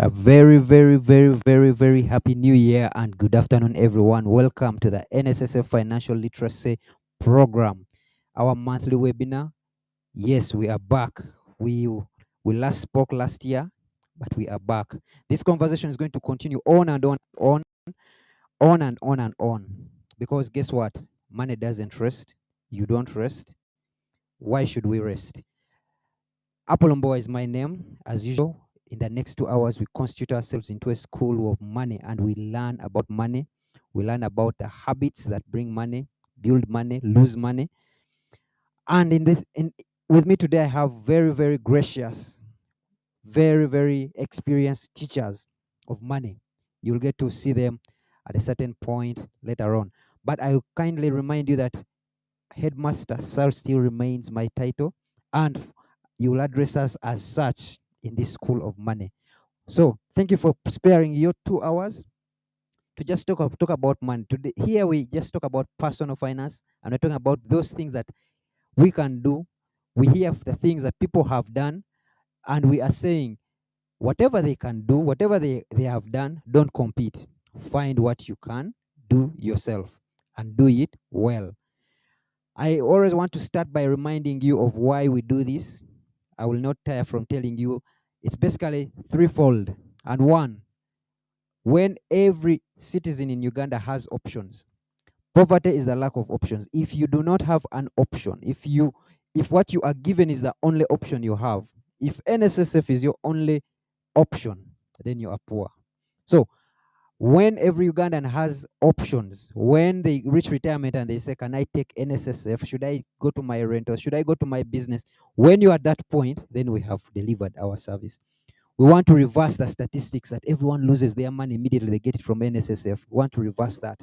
A very happy new year and good afternoon, everyone. Welcome to the NSSF Financial Literacy Program, our monthly webinar. Yes, we are back. We last spoke last year, but we are back. This conversation is going to continue on and on. Because guess what? Money doesn't rest. You don't rest. Why should we rest? Apolombo is my name. As usual, in the next 2 hours, we constitute ourselves into a school of money and we learn about money. We learn about the habits that bring money, build money, lose money. And with me today, I have very gracious, very experienced teachers of money. You'll get to see them at a certain point later on. But I kindly remind you that Headmaster Sir still remains my title, and you will address us as such in this school of money. So thank you for sparing your 2 hours to just talk about money. Today, here we just talk about personal finance, and we're talking about those things that we can do. We hear the things that people have done, and we are saying whatever they can do, whatever they have done, don't compete. Find what you can do yourself and do it well. I always want to start by reminding you of why we do this. I will not tire from telling you. It's basically threefold. And one, when every citizen in Uganda has options, poverty is the lack of options. If you do not have an option, if what you are given is the only option you have, if NSSF is your only option, then you are poor. So when every Ugandan has options, when they reach retirement and they say, can I take NSSF? Should I go to my rental? Should I go to my business? When you're at that point, then we have delivered our service. We want to reverse the statistics that everyone loses their money immediately they get it from NSSF. We want to reverse that.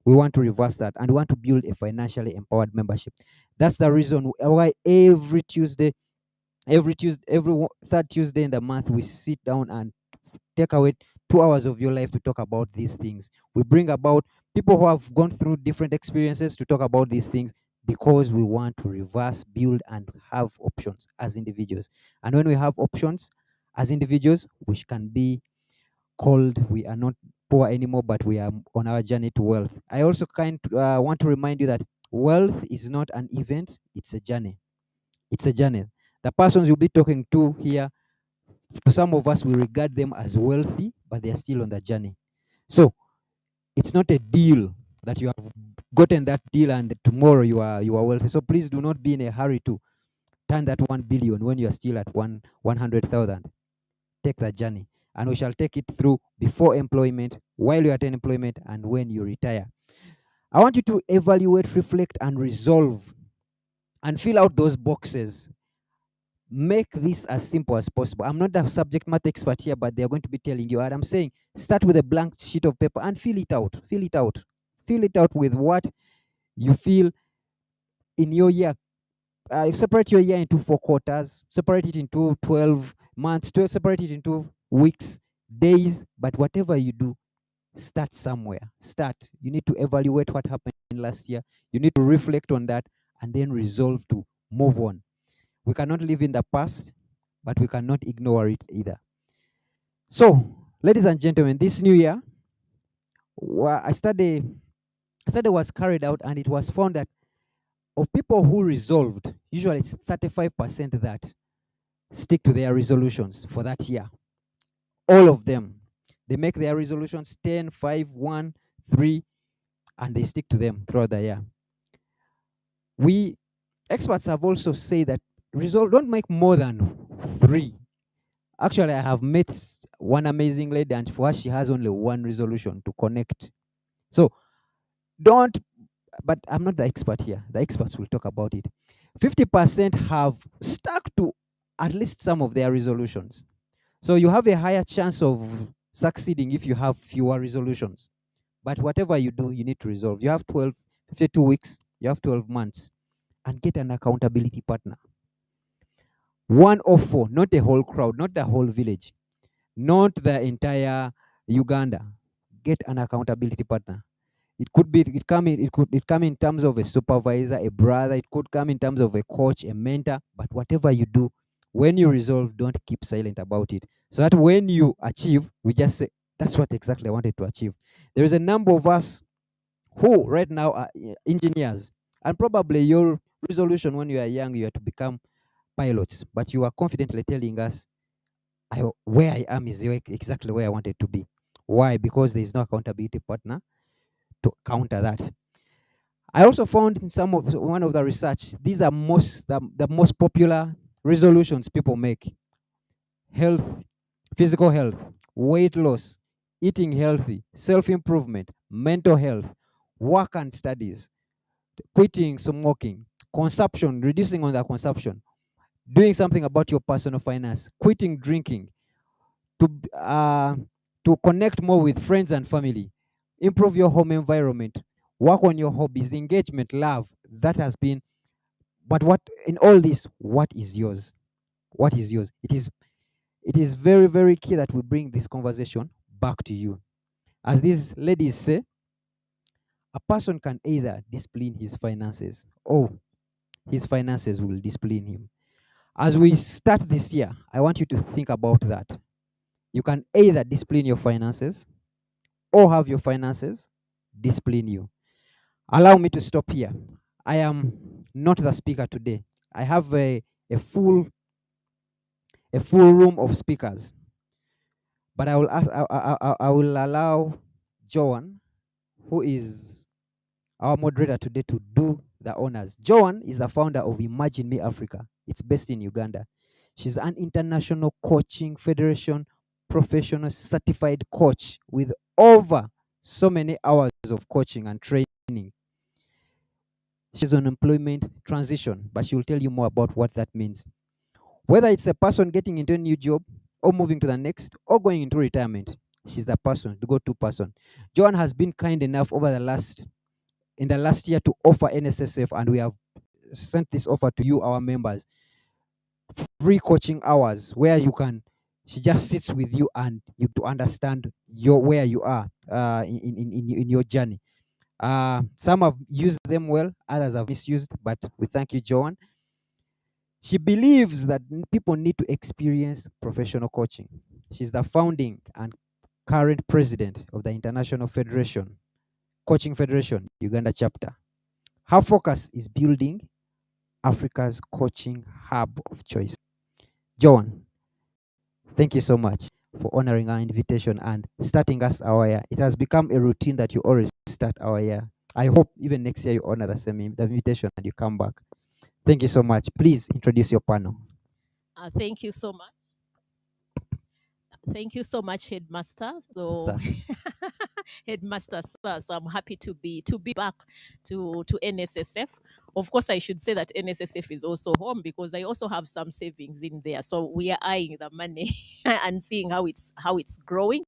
We want to reverse that, and we want to build a financially empowered membership. That's the reason why every third Tuesday in the month, we sit down and take away 2 hours of your life to talk about these things. We bring about people who have gone through different experiences to talk about these things because we want to reverse, build, and have options as individuals. And when we have options as individuals, which can be called, we are not poor anymore, but we are on our journey to wealth. I also want to remind you that wealth is not an event, it's a journey. It's a journey. The persons you'll be talking to here, to some of us, we regard them as wealthy, but they are still on the journey. So it's not a deal that you have gotten that deal and tomorrow you are wealthy. So please do not be in a hurry to turn that 1 billion when you are still at 100,000. Take the journey, and we shall take it through before employment, while you're at employment, and when you retire. I want you to evaluate, reflect, and resolve, and fill out those boxes. Make this as simple as possible. I'm not the subject matter expert here, but they're going to be telling you. And I'm saying start with a blank sheet of paper and fill it out. Fill it out. Fill it out with what you feel in your year. Separate your year into 4 quarters. Separate it into 12 months. Separate it into weeks, days. But whatever you do, start somewhere. Start. You need to evaluate what happened last year. You need to reflect on that and then resolve to move on. We cannot live in the past, but we cannot ignore it either. So, ladies and gentlemen, this new year, a study was carried out, and it was found that of people who resolved, usually it's 35% that stick to their resolutions for that year. All of them. They make their resolutions 10, 5, 1, 3, and they stick to them throughout the year. Experts have also said that don't make more than 3. Actually, I have met one amazing lady, and for her, she has only 1 resolution to connect. So but I'm not the expert here. The experts will talk about it. 50% have stuck to at least some of their resolutions. So you have a higher chance of succeeding if you have fewer resolutions. But whatever you do, you need to resolve. You have 52 weeks, you have 12 months, and get an accountability partner. 1 or 4, not a whole crowd, not the whole village, not the entire Uganda. Get an accountability partner. It could come in terms of a supervisor, a brother. It could come in terms of a coach, a mentor. But whatever you do, When you resolve, don't keep silent about it. So that when you achieve, we just say, that's what exactly I wanted to achieve. There is a number of us who right now are engineers, and probably your resolution when you are young, you are to become pilots, but you are confidently telling us, where I am is exactly where I wanted to be. Why? Because there is no accountability partner to counter that. I also found in one of the research, these are the most popular resolutions people make: health, physical health, weight loss, eating healthy, self-improvement, mental health, work and studies, quitting smoking, consumption, reducing on the consumption, doing something about your personal finance, quitting drinking, to to connect more with friends and family, improve your home environment, work on your hobbies, engagement, love. That has been. But what in all this, what is yours? What is yours? It is very, very key that we bring this conversation back to you. As these ladies say, a person can either discipline his finances or his finances will discipline him. As we start this year, I want you to think about that. You can either discipline your finances or have your finances discipline you. Allow me to stop here. I am not the speaker today. I have a full room of speakers, but I will allow Joan, who is our moderator today, to do the honors. Joan is the founder of Imagine Me Africa. It's based in Uganda. She's an international coaching federation professional certified coach with over so many hours of coaching and training. She's on employment transition, but she will tell you more about what that means. Whether it's a person getting into a new job or moving to the next or going into retirement, she's the person, the go-to person. Joan has been kind enough in the last year to offer NSSF, and we have sent this offer to you, our members, free coaching hours where she just sits with you and you to understand where you are in your journey. Some have used them well, others have misused, but we thank you, Joan. She believes that people need to experience professional coaching. She's the founding and current president of the International Federation, Coaching Federation, Uganda chapter. Her focus is building Africa's coaching hub of choice. Joan, thank you so much for honoring our invitation and starting us our year. It has become a routine that you always start our year. I hope even next year you honor the invitation and you come back. Thank you so much. Please introduce your panel. Thank you so much. Thank you so much, Headmaster. So, Headmaster, sir. So I'm happy to be back to NSSF. Of course, I should say that NSSF is also home because I also have some savings in there. So we are eyeing the money and seeing how it's growing.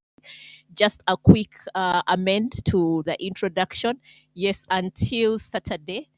Just a quick amend to the introduction. Yes, until Saturday,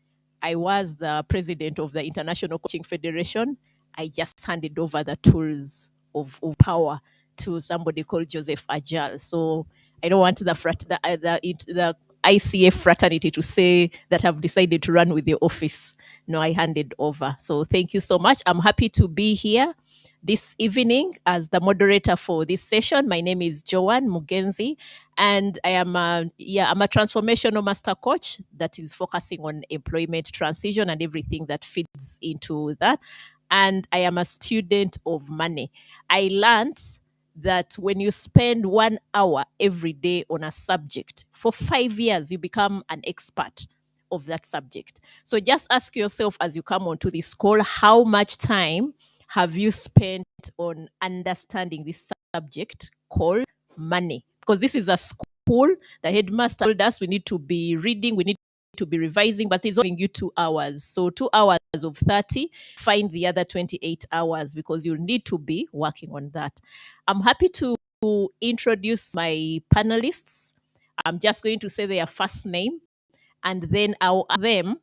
I was the president of the International Coaching Federation. I just handed over the tools of power to somebody called Joseph Ajal. So I don't want the ICF fraternity to say that I've decided to run with the office. No, I handed over. So thank you so much. I'm happy to be here this evening as the moderator for this session. My name is Joan Mugenzi, and I am I'm a transformational master coach that is focusing on employment transition and everything that fits into that. And I am a student of money. I learned that when you spend 1 hour every day on a subject for 5 years, you become an expert of that subject. So just ask yourself as you come onto this call, how much time have you spent on understanding this subject called money? Because this is a school. The headmaster told us we need to be reading, we need to be revising, but he's giving you 2 hours. So 2 hours of 30, find the other 28 hours because you'll need to be working on that. I'm happy to introduce my panelists. I'm just going to say their first name and then I'll ask them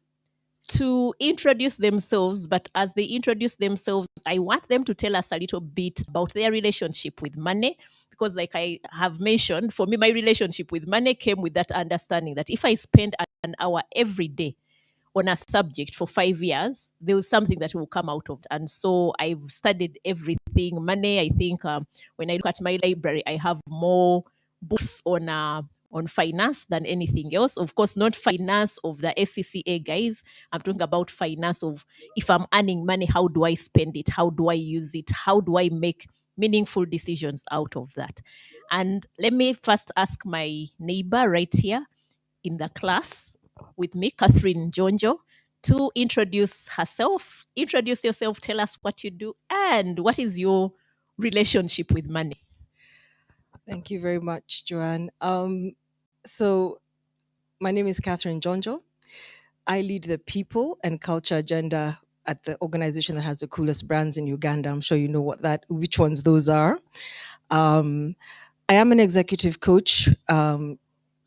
to introduce themselves. But as they introduce themselves, I want them to tell us a little bit about their relationship with money. Because, like I have mentioned, for me, my relationship with money came with that understanding that if I spend an hour every day on a subject for 5 years, there was something that will come out of it. And so I've studied everything. Money, I think when I look at my library, I have more books on finance than anything else. Of course, not finance of the SCCA guys. I'm talking about finance of, if I'm earning money, how do I spend it? How do I use it? How do I make meaningful decisions out of that? And let me first ask my neighbor right here in the class with me, Catherine Jonjo, to introduce herself. Introduce yourself, tell us what you do, and what is your relationship with money. Thank you very much, Joanne. So my name is Catherine Jonjo. I lead the people and culture agenda at the organization that has the coolest brands in Uganda. I'm sure you know which ones those are. I am an executive coach.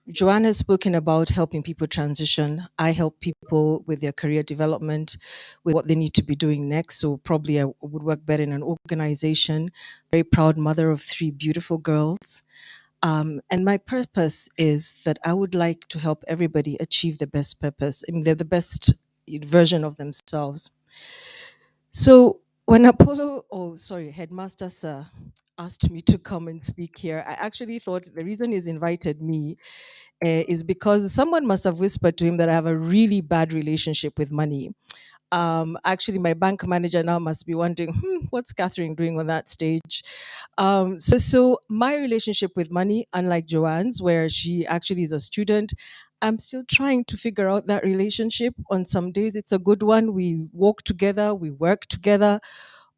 Joanne has spoken about helping people transition. I help people with their career development, with what they need to be doing next. So probably I would work better in an organization. Very proud mother of 3 beautiful girls. And my purpose is that I would like to help everybody achieve the best purpose. I mean, they're the best version of themselves. So when Headmaster Sir asked me to come and speak here, I actually thought the reason he's invited me is because someone must have whispered to him that I have a really bad relationship with money. Actually, my bank manager now must be wondering, what's Catherine doing on that stage? So my relationship with money, unlike Joanne's, where she actually is a student, I'm still trying to figure out that relationship. On some days, it's a good one. We walk together, we work together.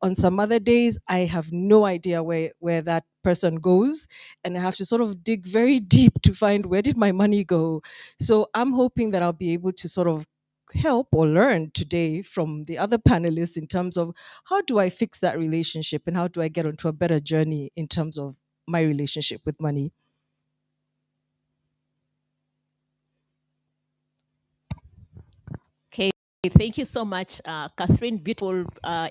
On some other days, I have no idea where that person goes, and I have to sort of dig very deep to find where did my money go. So I'm hoping that I'll be able to sort of help or learn today from the other panelists in terms of how do I fix that relationship and how do I get onto a better journey in terms of my relationship with money. Okay, thank you so much, Catherine. Beautiful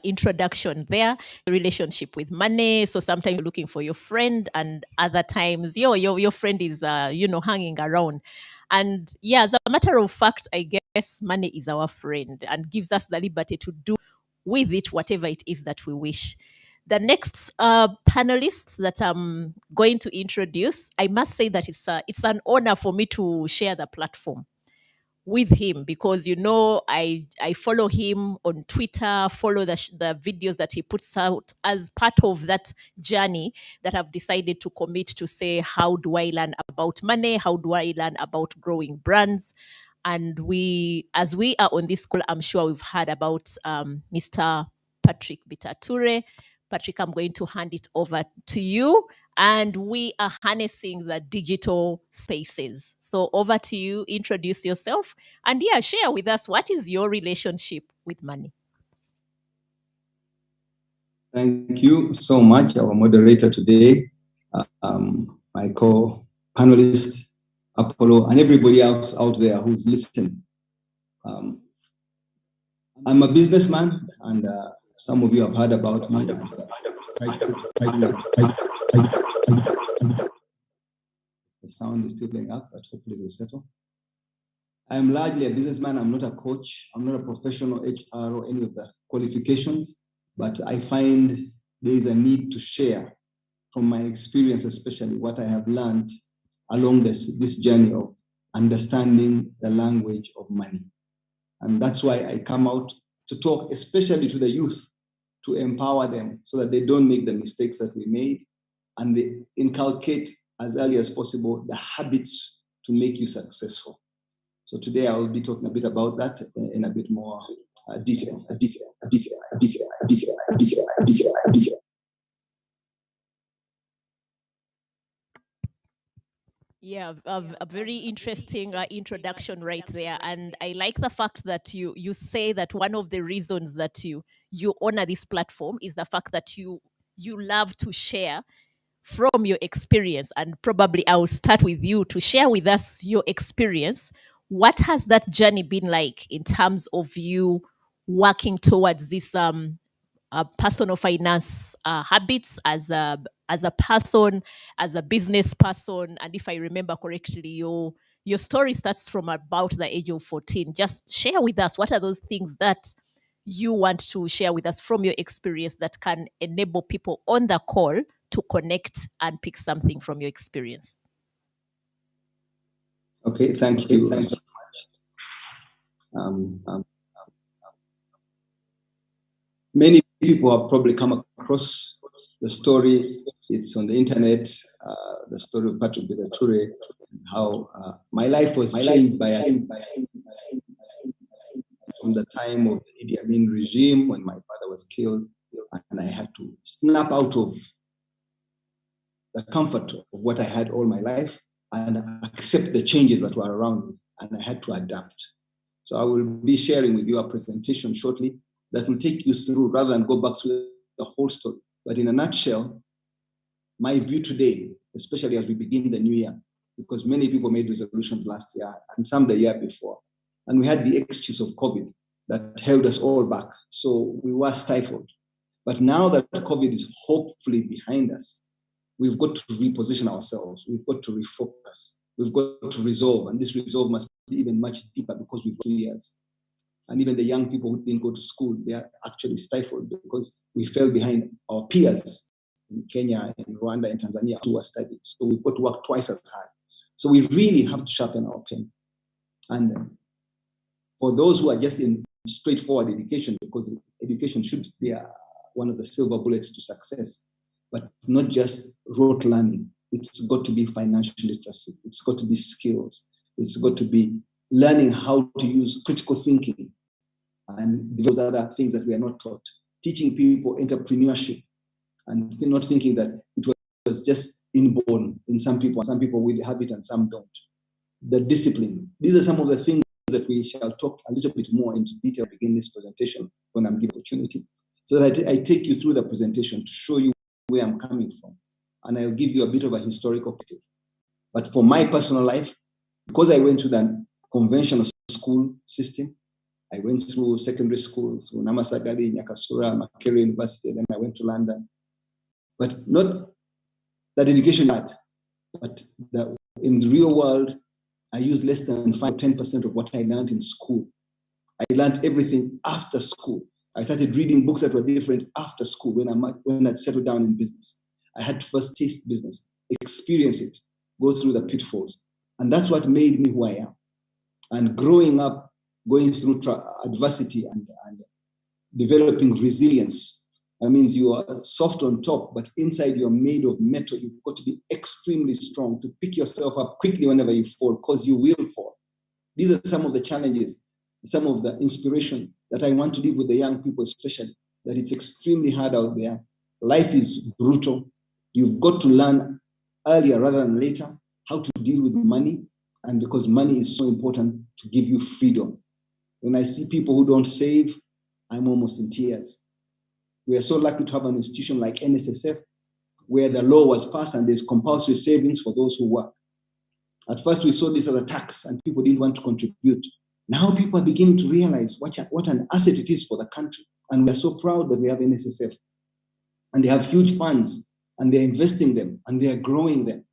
introduction there. Relationship with money. So sometimes you're looking for your friend, and other times your friend is hanging around. And yeah, as a matter of fact, I guess money is our friend and gives us the liberty to do with it whatever it is that we wish. The next panelist that I'm going to introduce, I must say that it's an honor for me to share the platform with him, because I follow him on Twitter, follow the videos that he puts out as part of that journey that I've decided to commit to say, how do I learn about money? How do I learn about growing brands? And as we are on this call, I'm sure we've heard about Mr. Patrick Bitature. Patrick, I'm going to hand it over to you. And we are harnessing the digital spaces. So over to you, introduce yourself, and share with us, what is your relationship with money? Thank you so much, our moderator today, my co-panelist, Apollo, and everybody else out there who's listening. I'm a businessman, and some of you have heard about me. The sound is still playing up, but hopefully it will settle. I'm largely a businessman. I'm not a coach. I'm not a professional HR or any of the qualifications, but I find there is a need to share from my experience, especially what I have learned along this journey of understanding the language of money. And that's why I come out to talk, especially to the youth, to empower them so that they don't make the mistakes that we made, and they inculcate as early as possible the habits to make you successful. So today I will be talking a bit about that in a bit more detail. Yeah, a very interesting introduction right there, and I like the fact that you say that one of the reasons that you honor this platform is the fact that you love to share from your experience. And probably I'll start with you to share with us your experience. What has that journey been like in terms of you working towards this personal finance habits as a person, as a business person? And if I remember correctly, your story starts from about the age of 14. Just share with us, what are those things that you want to share with us from your experience that can enable people on the call to connect and pick something from your experience? Okay, thank you. Many people have probably come across the story. It's on the internet, the story of Patrick Ture, how my life was changed from the time of the Idi Amin regime when my father was killed, and I had to snap out of the comfort of what I had all my life and accept the changes that were around me, and I had to adapt. So I will be sharing with you a presentation shortly that will take you through, rather than go back through the whole story. But in a nutshell, my view today, especially as we begin the new year, because many people made resolutions last year and some the year before, and we had the excuse of COVID that held us all back. So we were stifled. But now that COVID is hopefully behind us, we've got to reposition ourselves. We've got to refocus. We've got to resolve. And this resolve must be even much deeper because we've 2 years. And even the young people who didn't go to school, they are actually stifled because we fell behind our peers in Kenya, in Rwanda, in Tanzania who are studying. So we've got to work twice as hard. So we really have to sharpen our pen. And for those who are just in straightforward education, because education should be one of the silver bullets to success, but not just rote learning. It's got to be financial literacy. It's got to be skills. It's got to be learning how to use critical thinking and those other things that we are not taught. Teaching people entrepreneurship and not thinking that it was just inborn in some people. Some people will have it and some don't. The discipline. These are some of the things that we shall talk a little bit more into detail begin this presentation when I'm given opportunity. So that I take you through the presentation to show you where I'm coming from. And I'll give you a bit of a historical perspective. But for my personal life, because I went to the conventional school system, I went through secondary school, through Namasagari, Nyakasura, Makerere University, then I went to London. But not that education had, but in the real world, I used less than 5-10% of what I learned in school. I learned everything after school. I started reading books that were different after school when I settled down in business. I had to first taste business, experience it, go through the pitfalls. And that's what made me who I am. And growing up, going through adversity and developing resilience, that means you are soft on top, but inside you're made of metal. You've got to be extremely strong to pick yourself up quickly whenever you fall, because you will fall. These are some of the challenges, some of the inspiration that I want to leave with the young people, especially, that it's extremely hard out there. Life is brutal. You've got to learn earlier rather than later how to deal with money, and because money is so important to give you freedom. When I see people who don't save, I'm almost in tears. We are so lucky to have an institution like NSSF, where the law was passed and there's compulsory savings for those who work. At first, we saw this as a tax and people didn't want to contribute. Now people are beginning to realize what an asset it is for the country. And we are so proud that we have NSSF. And they have huge funds and they're investing them and they are growing them.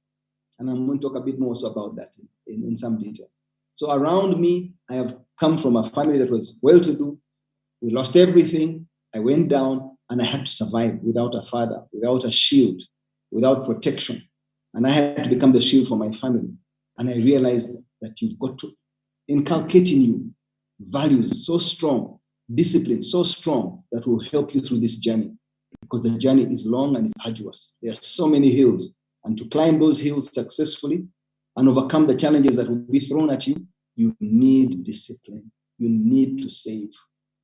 And I'm going to talk a bit more also about that in some detail. So around me, I have come from a family that was well-to-do. We lost everything. I went down and I had to survive without a father, without a shield, without protection. And I had to become the shield for my family. And I realized that you've got to inculcate in you values so strong, discipline so strong that will help you through this journey, because the journey is long and it's arduous. There are so many hills, and to climb those hills successfully and overcome the challenges that will be thrown at you, you need discipline. You need to save.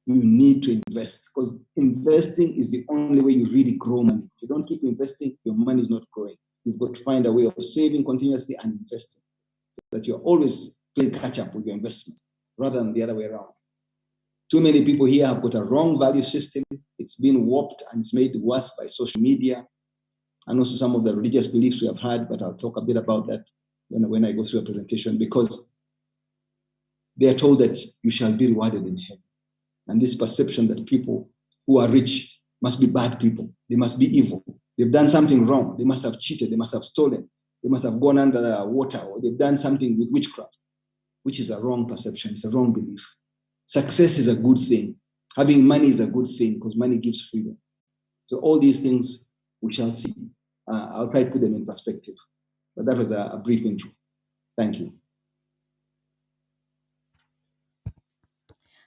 You need to invest, because investing is the only way you really grow money. If you don't keep investing, your money is not growing. You've got to find a way of saving continuously and investing, so that you're always playing catch up with your investment rather than the other way around. Too many people here have got a wrong value system. It's been warped and it's made worse by social media and also some of the religious beliefs we have had, but I'll talk a bit about that when I go through a presentation, because they are told that you shall be rewarded in heaven. And this perception that people who are rich must be bad people. They must be evil. They've done something wrong. They must have cheated. They must have stolen. they must have gone under the water, or they've done something with witchcraft, which is a wrong perception. It's a wrong belief. Success is a good thing. Having money is a good thing because money gives freedom. So all these things we shall see. I'll try to put them in perspective. But that was a brief intro. Thank you.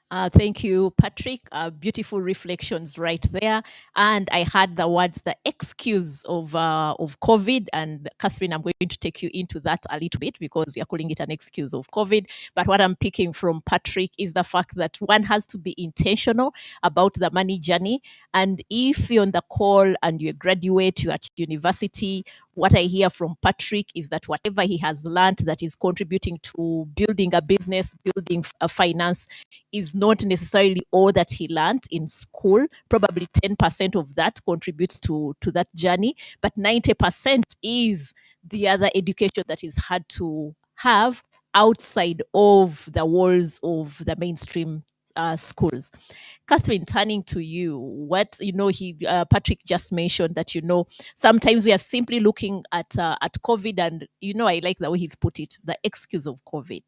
Thank you, Patrick. Beautiful reflections right there. And I heard the words, the excuse of COVID. And Catherine, I'm going to take you into that a little bit because we are calling it an excuse of COVID. But what I'm picking from Patrick is the fact that one has to be intentional about the money journey. And if you're on the call and you're a graduate, you're at university, what I hear from Patrick is that whatever he has learned that is contributing to building a business, building a finance, is not necessarily all that he learned in school. Probably 10% of that contributes to that journey, but 90% is the other education that he's had to have outside of the walls of the mainstream schools. Catherine, turning to you, what Patrick just mentioned that sometimes we are simply looking at COVID, and I like the way he's put it, the excuse of COVID.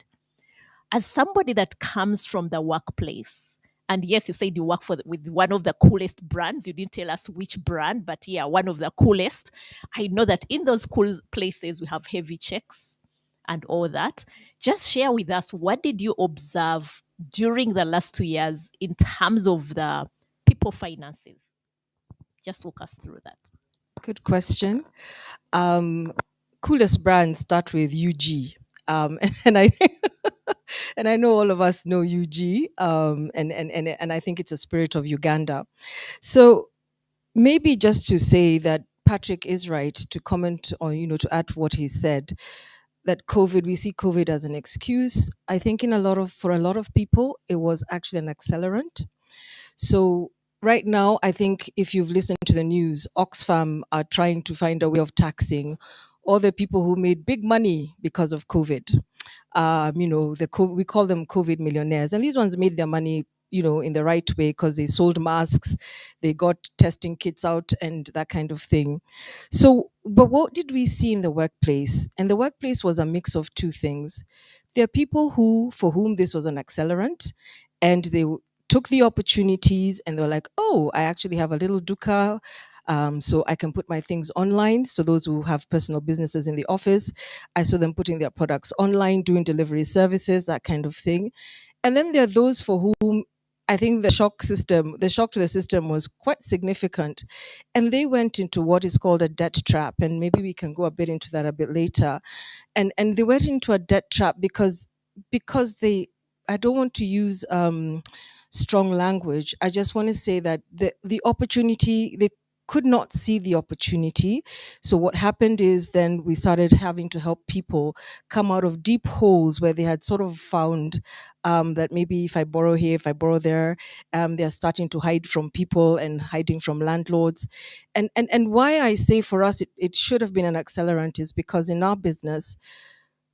As somebody that comes from the workplace, and yes, you said you work with one of the coolest brands. You didn't tell us which brand, but yeah, one of the coolest. I know that in those cool places we have heavy checks and all that. Just share with us, what did you observe during the last 2 years in terms of the people finances? Just walk us through that. Good question. Coolest brands start with UG. And I and I know all of us know UG. And I think it's a spirit of Uganda. So maybe just to say that Patrick is right to comment on, to add what he said, that COVID, we see COVID as an excuse. I think for a lot of people, it was actually an accelerant. So right now, I think if you've listened to the news, Oxfam are trying to find a way of taxing all the people who made big money because of COVID. We call them COVID millionaires, and these ones made their money, in the right way because they sold masks, they got testing kits out, and that kind of thing. So, but what did we see in the workplace? And the workplace was a mix of two things. There are people for whom this was an accelerant, and they took the opportunities and they were like, oh, I actually have a little dukkha, so I can put my things online. So those who have personal businesses in the office, I saw them putting their products online, doing delivery services, that kind of thing. And then there are those for whom I think the shock to the system was quite significant. And they went into what is called a debt trap. And maybe we can go a bit into that a bit later. And they went into a debt trap because I don't want to use strong language. I just want to say that the opportunity, they could not see the opportunity. So what happened is then we started having to help people come out of deep holes where they had sort of found that maybe if I borrow here, if I borrow there, they're starting to hide from people and hiding from landlords. And why I say for us it should have been an accelerant is because in our business,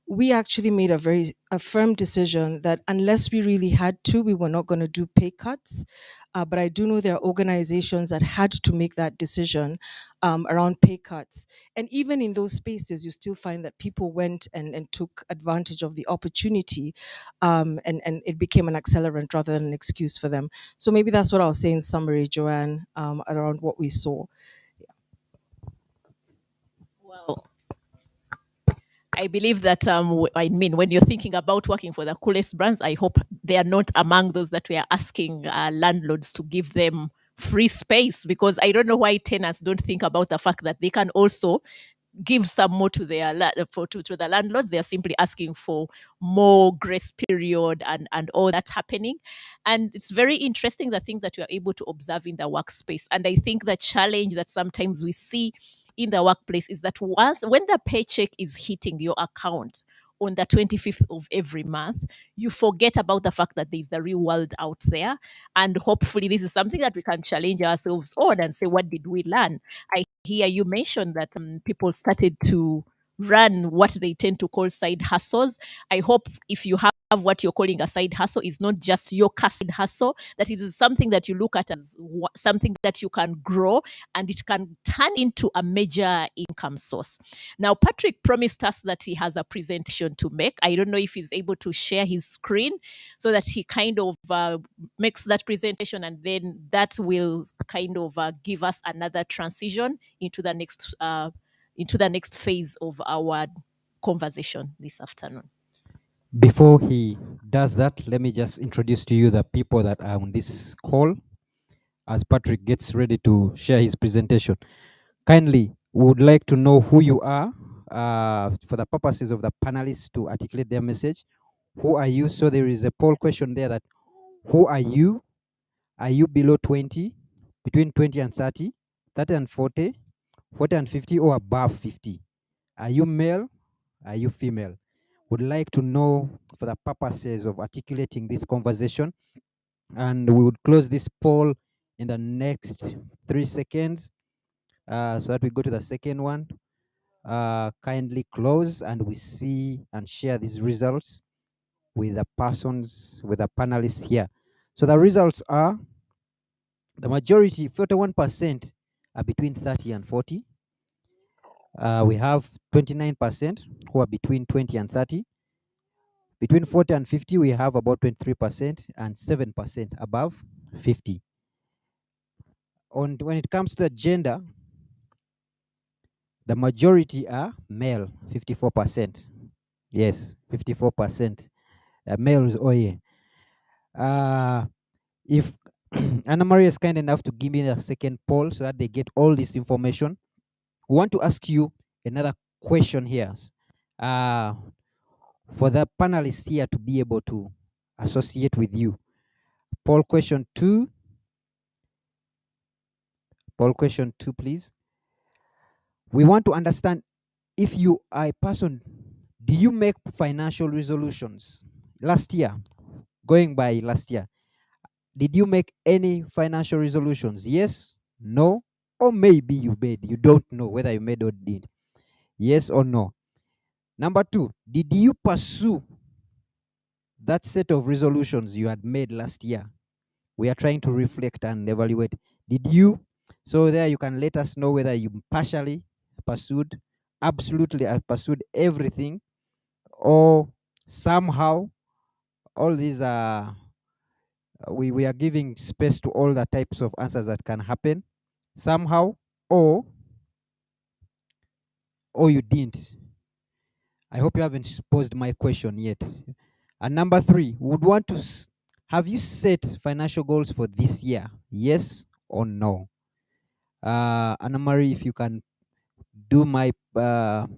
we actually made a firm decision that unless we really had to, we were not going to do pay cuts. But I do know there are organizations that had to make that decision around pay cuts. And even in those spaces, you still find that people went and took advantage of the opportunity, and it became an accelerant rather than an excuse for them. So maybe that's what I'll say in summary, Joanne, around what we saw. Well, I believe that, when you're thinking about working for the coolest brands, I hope they are not among those that we are asking landlords to give them free space, because I don't know why tenants don't think about the fact that they can also give some more to their to the landlords. They are simply asking for more grace period and all that happening. And it's very interesting, the things that you are able to observe in the workspace. And I think the challenge that sometimes we see in the workplace is that when the paycheck is hitting your account on the 25th of every month, you forget about the fact that there's the real world out there. And hopefully this is something that we can challenge ourselves on and say, what did we learn? I hear you mention that people started to run what they tend to call side hustles. I hope if you have what you're calling a side hustle is not just your side hustle, that it is something that you look at as something that you can grow and it can turn into a major income source. Now, Patrick promised us that he has a presentation to make. I don't know if he's able to share his screen so that he kind of makes that presentation, and then that will kind of give us another transition into the next phase of our conversation this afternoon. Before he does that, let me just introduce to you the people that are on this call as Patrick gets ready to share his presentation. Kindly, we would like to know who you are for the purposes of the panelists to articulate their message. Who are you? So there is a poll question there that who are you? Are you below 20, between 20 and 30, 30 and 40, 40 and 50, or above 50? Are you male? Are you female? Would like to know for the purposes of articulating this conversation. And we would close this poll in the next 3 seconds so that we go to the second one. Kindly close and we see and share these results with the persons, with the panelists here. So the results are the majority, 41%, are between 30 and 40. We have 29% who are between 20 and 30. Between 40 and 50, we have about 23% and 7% above 50. When it comes to the gender, the majority are male, 54%. Yes, 54%. Males, oh yeah. If Anna Maria is kind enough to give me the second poll so that they get all this information, we want to ask you another question here. For the panelists here to be able to associate with you. Poll question 2. Poll question 2, please. We want to understand if you are a person, do you make financial resolutions? Last year, going by last year, did you make any financial resolutions? Yes, no, or maybe you made. You don't know whether you made or did. Yes or no. Number 2, did you pursue that set of resolutions you had made last year? We are trying to reflect and evaluate. Did you? So there you can let us know whether you partially pursued, absolutely pursued everything, or somehow. All these are, we are giving space to all the types of answers that can happen. Somehow, or you didn't. I hope you haven't posed my question yet. And number 3, would want to have you set financial goals for this year? Yes or no? Anna Marie, if you can do my have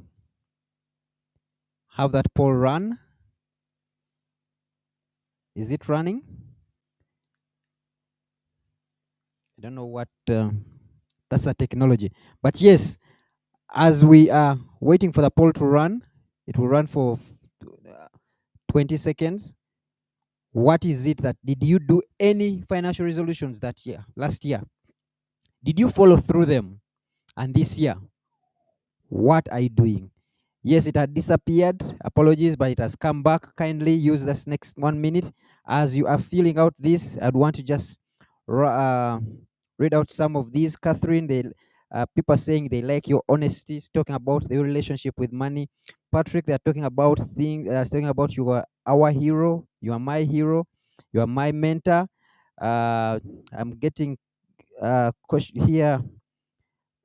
that poll run. Is it running? I don't know what that's a technology, but yes, as we are waiting for the poll to run, it will run for 20 seconds. What is it that did you do any financial resolutions that year, last year? Did you follow through them? And this year, what are you doing? Yes, it had disappeared. Apologies, but it has come back. Kindly use this next 1 minute. As you are filling out this, I'd want to just read out some of these. Catherine, people are saying they like your honesty, talking about their relationship with money. Patrick, they're talking about things, talking about you are our hero, you are my hero, you are my mentor. I'm getting question here,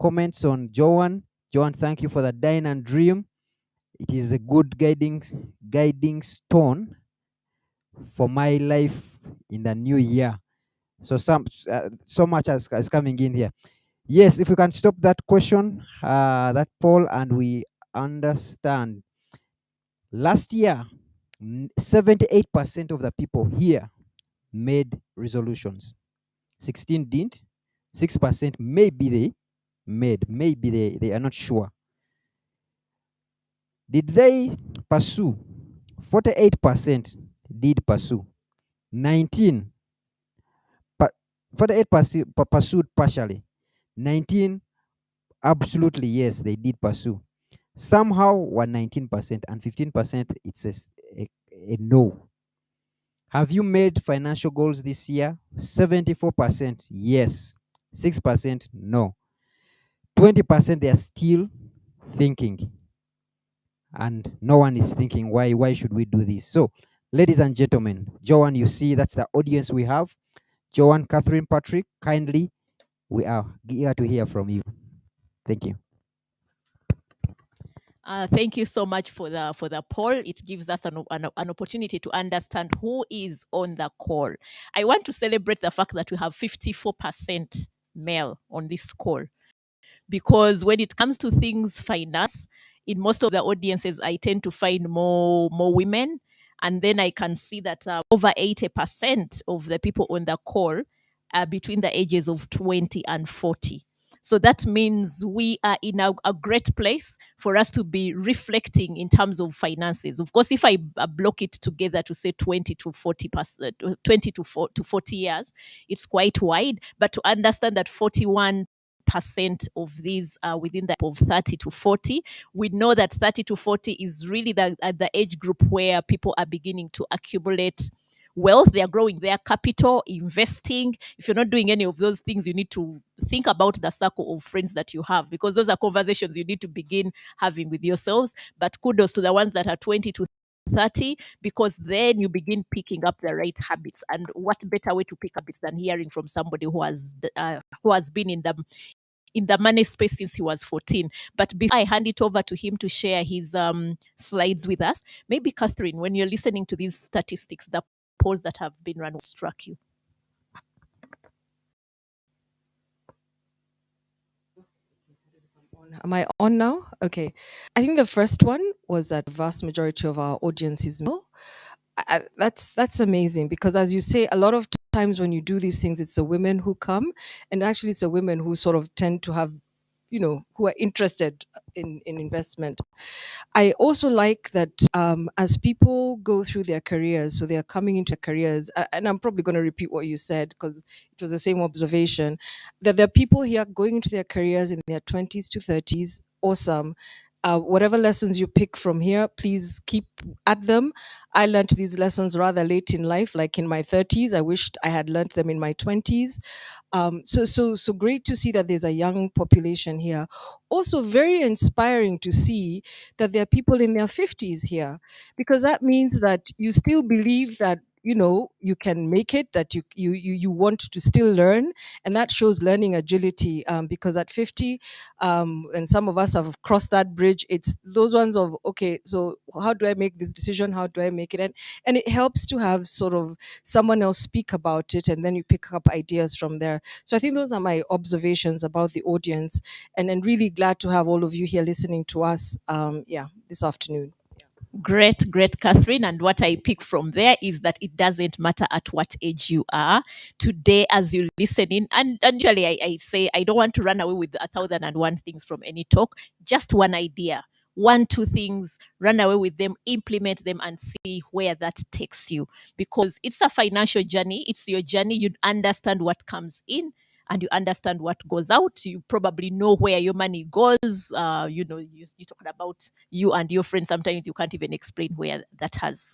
comments on Joan. Joan, thank you for the dine and dream. It is a good guiding stone for my life in the new year. So so much is coming in here. Yes, if we can stop that question, that poll, and we understand. Last year, 78% of the people here made resolutions. 16 didn't. 6% maybe they made. Maybe they are not sure. Did they pursue? 48% did pursue. 19 48% pursued partially. 19 absolutely yes, they did pursue. Somehow were 19% and 15% it's a no. Have you made financial goals this year? 74% yes. 6% no. 20% they are still thinking. And no one is thinking, why should we do this? So, ladies and gentlemen, Joanne, you see that's the audience we have. Joanne, Catherine, Patrick, kindly, we are eager to hear from you. Thank you. Thank you so much for the poll. It gives us an opportunity to understand who is on the call. I want to celebrate the fact that we have 54% male on this call, because when it comes to things finance, in most of the audiences, I tend to find more women, and then I can see that over 80% of the people on the call are between the ages of 20 and 40. So that means we are in a great place for us to be reflecting in terms of finances. Of course, if I block it together to say 20 to 40%, 20 to 40 years, it's quite wide. But to understand that 41% of these are within the of 30 to 40. We know that 30 to 40 is really the age group where people are beginning to accumulate wealth. They are growing their capital, investing. If you're not doing any of those things, you need to think about the circle of friends that you have, because those are conversations you need to begin having with yourselves. But kudos to the ones that are 20 to 30, because then you begin picking up the right habits. And what better way to pick up habits than hearing from somebody who has been in the money space since he was 14. But before I hand it over to him to share his slides with us, maybe Catherine, when you're listening to these statistics, the polls that have been run, what struck you? Am I on now? Okay. I think the first one was that vast majority of our audience is male. That's amazing, because as you say, a lot of times when you do these things, it's the women who come, and actually it's the women who sort of tend to have, who are interested in investment. I also like that as people go through their careers, so they are coming into their careers, and I'm probably going to repeat what you said because it was the same observation, that there are people here going into their careers in their 20s to 30s. Awesome. Whatever lessons you pick from here, please keep at them. I learned these lessons rather late in life, like in my 30s. I wished I had learned them in my 20s. So great to see that there's a young population here. Also very inspiring to see that there are people in their 50s here, because that means that you still believe that you can make it, that you want to still learn, and that shows learning agility, because at 50, and some of us have crossed that bridge, it's those ones of, okay, so how do I make this decision, how do I make it, and it helps to have sort of someone else speak about it, and then you pick up ideas from there. So I think those are my observations about the audience, and really glad to have all of you here listening to us, this afternoon. Great, Catherine. And what I pick from there is that it doesn't matter at what age you are. Today, as you listen in, and usually I say I don't want to run away with 1,001 things from any talk, just one idea. 1, 2 things, run away with them, implement them, and see where that takes you. Because it's a financial journey, it's your journey. You understand what comes in and you understand what goes out. You probably know where your money goes. You talked about you and your friends. Sometimes you can't even explain where that has,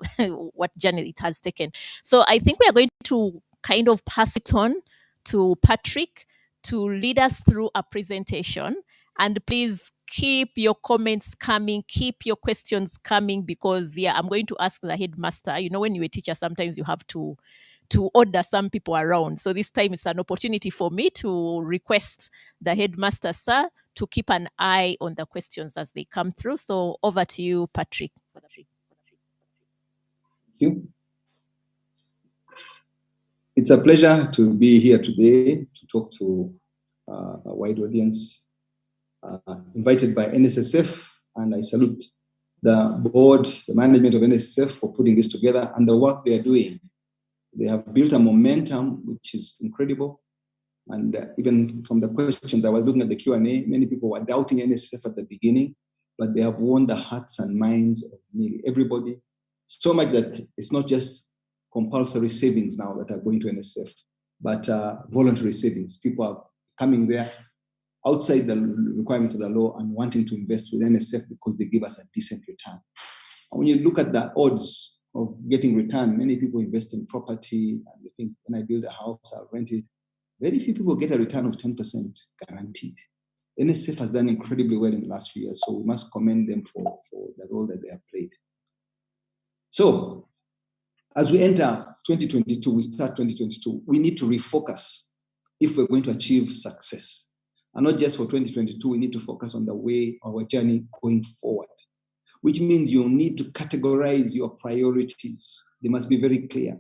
what journey it has taken. So I think we are going to kind of pass it on to Patrick to lead us through a presentation. And please keep your comments coming, keep your questions coming, because I'm going to ask the headmaster. When you're a teacher, sometimes you have to order some people around. So this time it's an opportunity for me to request the headmaster, sir, to keep an eye on the questions as they come through. So over to you, Patrick. Thank you. It's a pleasure to be here today to talk to a wide audience, invited by NSSF, and I salute the board, the management of NSSF for putting this together and the work they are doing. They have built a momentum which is incredible. And even from the questions, I was looking at the Q&A, many people were doubting NSSF at the beginning, but they have won the hearts and minds of nearly everybody. So much that it's not just compulsory savings now that are going to NSSF, but voluntary savings. People are coming there outside the requirements of the law and wanting to invest with NSSF because they give us a decent return. And when you look at the odds of getting return, many people invest in property and they think, when I build a house, I'll rent it. Very few people get a return of 10% guaranteed. NSSF has done incredibly well in the last few years, so we must commend them for the role that they have played. So, as we enter 2022, we start 2022, we need to refocus if we're going to achieve success. And not just for 2022, we need to focus on the way, our journey going forward, which means you need to categorize your priorities. They must be very clear.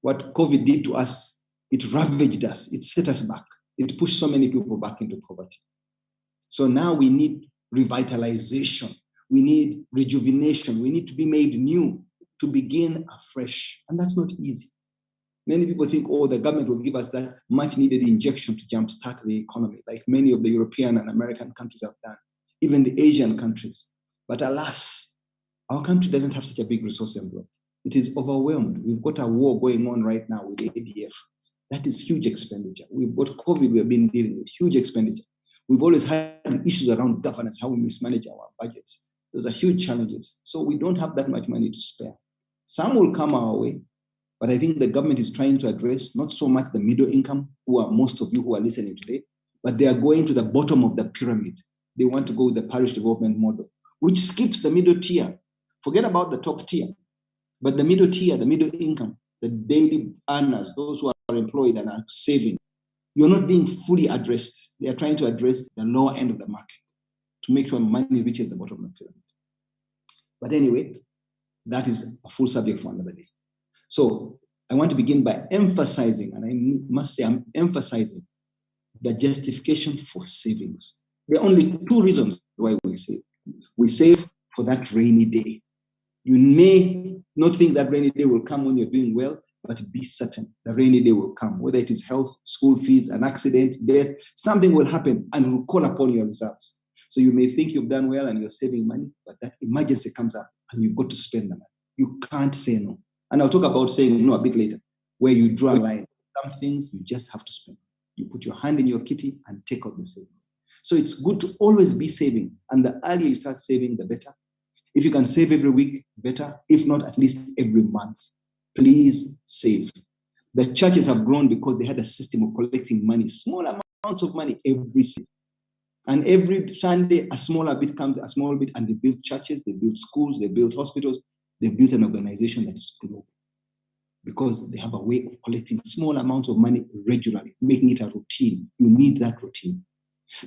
What COVID did to us, it ravaged us, it set us back, it pushed so many people back into poverty. So now we need revitalization, we need rejuvenation, we need to be made new, to begin afresh. And that's not easy. Many people think, oh, the government will give us that much needed injection to jumpstart the economy, like many of the European and American countries have done, even the Asian countries. But alas, our country doesn't have such a big resource envelope. It is overwhelmed. We've got a war going on right now with the ADF. That is huge expenditure. We've got COVID, we have been dealing with huge expenditure. We've always had issues around governance, how we mismanage our budgets. Those are huge challenges. So we don't have that much money to spare. Some will come our way, but I think the government is trying to address not so much the middle income, who are most of you who are listening today, but they are going to the bottom of the pyramid. They want to go with the parish development model, which skips the middle tier. Forget about the top tier, but the middle tier, the middle income, the daily earners, those who are employed and are saving, you're not being fully addressed. They are trying to address the lower end of the market to make sure money reaches the bottom of the pyramid. But anyway, that is a full subject for another day. So I want to begin by emphasizing, and I must say I'm emphasizing, the justification for savings. There are only two reasons why we save. We save for that rainy day. You may not think that rainy day will come when you're doing well, but be certain the rainy day will come. Whether it is health, school fees, an accident, death, something will happen and will call upon your reserves. So you may think you've done well and you're saving money, but that emergency comes up and you've got to spend the money. You can't say no. And I'll talk about saying no a bit later, where you draw a line. Some things you just have to spend. You put your hand in your kitty and take out the savings. So it's good to always be saving. And the earlier you start saving, the better. If you can save every week, better. If not, at least every month. Please save. The churches have grown because they had a system of collecting money, small amounts of money every Sunday. And every Sunday, a smaller bit comes, a small bit, and they build churches, they build schools, they build hospitals, they built an organization that's global because they have a way of collecting small amounts of money regularly, making it a routine. You need that routine.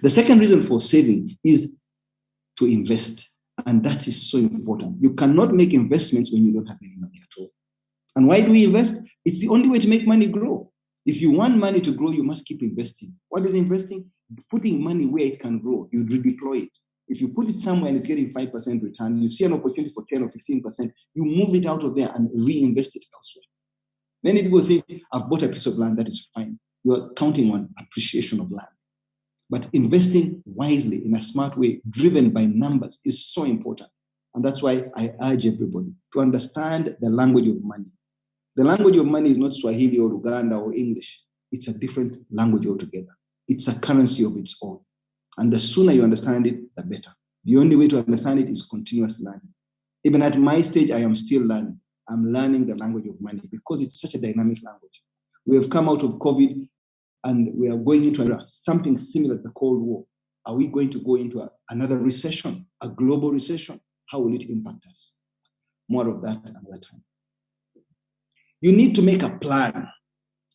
The second reason for saving is to invest. And that is so important. You cannot make investments when you don't have any money at all. And why do we invest? It's the only way to make money grow. If you want money to grow, you must keep investing. What is investing? Putting money where it can grow. You redeploy it. If you put it somewhere and it's getting 5% return, you see an opportunity for 10 or 15%, you move it out of there and reinvest it elsewhere. Many people think, I've bought a piece of land, that is fine. You're counting on appreciation of land. But investing wisely in a smart way, driven by numbers, is so important. And that's why I urge everybody to understand the language of money. The language of money is not Swahili or Uganda or English. It's a different language altogether. It's a currency of its own. And the sooner you understand it, the better. The only way to understand it is continuous learning. Even at my stage, I am still learning. I'm learning the language of money because it's such a dynamic language. We have come out of COVID and we are going into something similar to the Cold War. Are we going to go into another recession, a global recession? How will it impact us? More of that another time. You need to make a plan.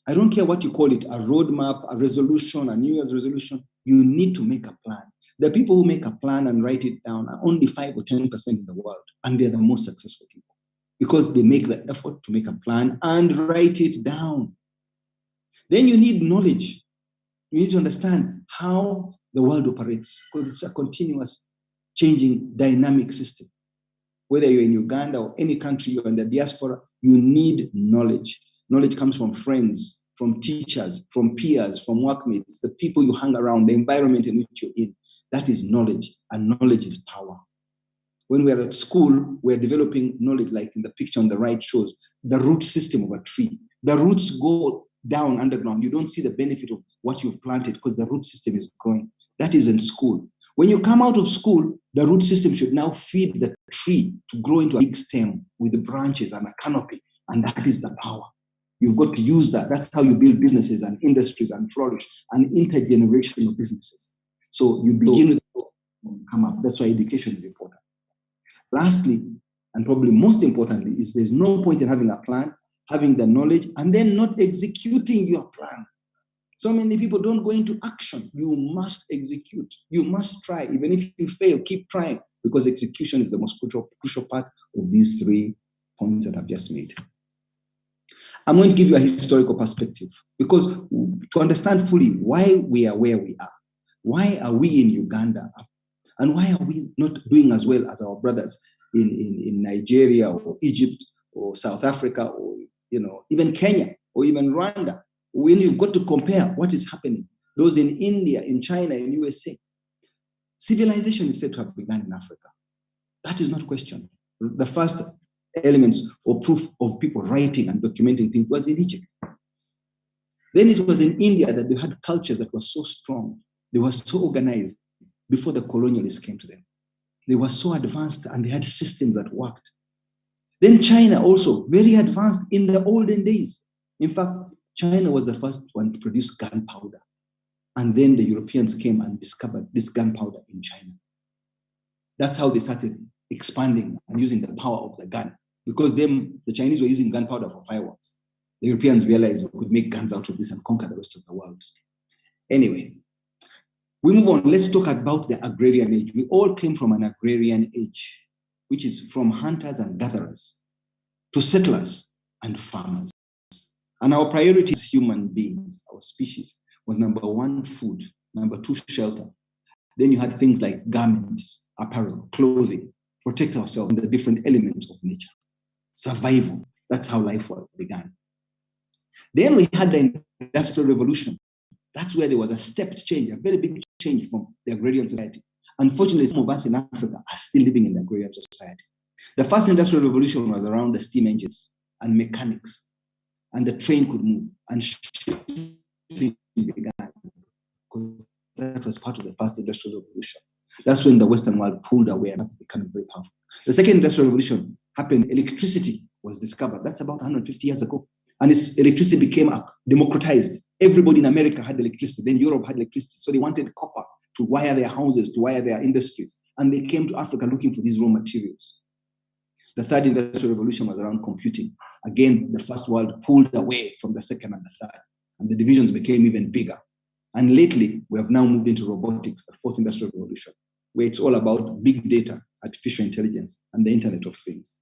I don't care what you call it, a roadmap, a resolution, a New Year's resolution. You need to make a plan. The people who make a plan and write it down are only 5 or 10% in the world, and they're the most successful people because they make the effort to make a plan and write it down. Then you need knowledge. You need to understand how the world operates because it's a continuous changing dynamic system. Whether you're in Uganda or any country, you're in the diaspora, you need knowledge. Knowledge comes from friends, from teachers, from peers, from workmates, the people you hang around, the environment in which you're in. That is knowledge, and knowledge is power. When we're at school, we're developing knowledge, like in the picture on the right shows, the root system of a tree. The roots go down underground. You don't see the benefit of what you've planted because the root system is growing. That is in school. When you come out of school, the root system should now feed the tree to grow into a big stem with the branches and a canopy, and that is the power. You've got to use that. That's how you build businesses and industries and flourish, and intergenerational businesses. So you begin with come up. That's why education is important. Lastly, and probably most importantly, is there's no point in having a plan, having the knowledge, and then not executing your plan. So many people don't go into action. You must execute. You must try. Even if you fail, keep trying, because execution is the most crucial part of these 3 points that I've just made. I'm going to give you a historical perspective, because to understand fully why we are where we are, why are we in Uganda, and why are we not doing as well as our brothers in Nigeria or Egypt or South Africa or even Kenya or even Rwanda? When you've got to compare what is happening, those in India, in China, in USA, civilization is said to have begun in Africa. That is not questioned. The first elements or proof of people writing and documenting things was in Egypt. Then it was in India that they had cultures that were so strong. They were so organized before the colonialists came to them. They were so advanced and they had systems that worked. Then China also, very advanced in the olden days. In fact, China was the first one to produce gunpowder. And then the Europeans came and discovered this gunpowder in China. That's how they started expanding and using the power of the gun. Because the Chinese were using gunpowder for fireworks. The Europeans realized we could make guns out of this and conquer the rest of the world. Anyway, we move on. Let's talk about the Agrarian Age. We all came from an Agrarian Age, which is from hunters and gatherers to settlers and farmers. And our priority as human beings, our species, was number 1, food, number 2, shelter. Then you had things like garments, apparel, clothing, protect ourselves from the different elements of nature. Survival, that's how life began. Then we had the Industrial Revolution. That's where there was a stepped change, a very big change from the agrarian society. Unfortunately, some of us in Africa are still living in the agrarian society. The first Industrial Revolution was around the steam engines and mechanics, and the train could move, and shipping began, because that was part of the first Industrial Revolution. That's when the Western world pulled away and becoming very powerful. The second Industrial Revolution happened, electricity was discovered. That's about 150 years ago. And electricity became democratized. Everybody in America had electricity. Then Europe had electricity. So they wanted copper to wire their houses, to wire their industries. And they came to Africa looking for these raw materials. The third Industrial Revolution was around computing. Again, the first world pulled away from the second and the third. And the divisions became even bigger. And lately, we have now moved into robotics, the fourth Industrial Revolution, where it's all about big data, artificial intelligence, and the Internet of Things.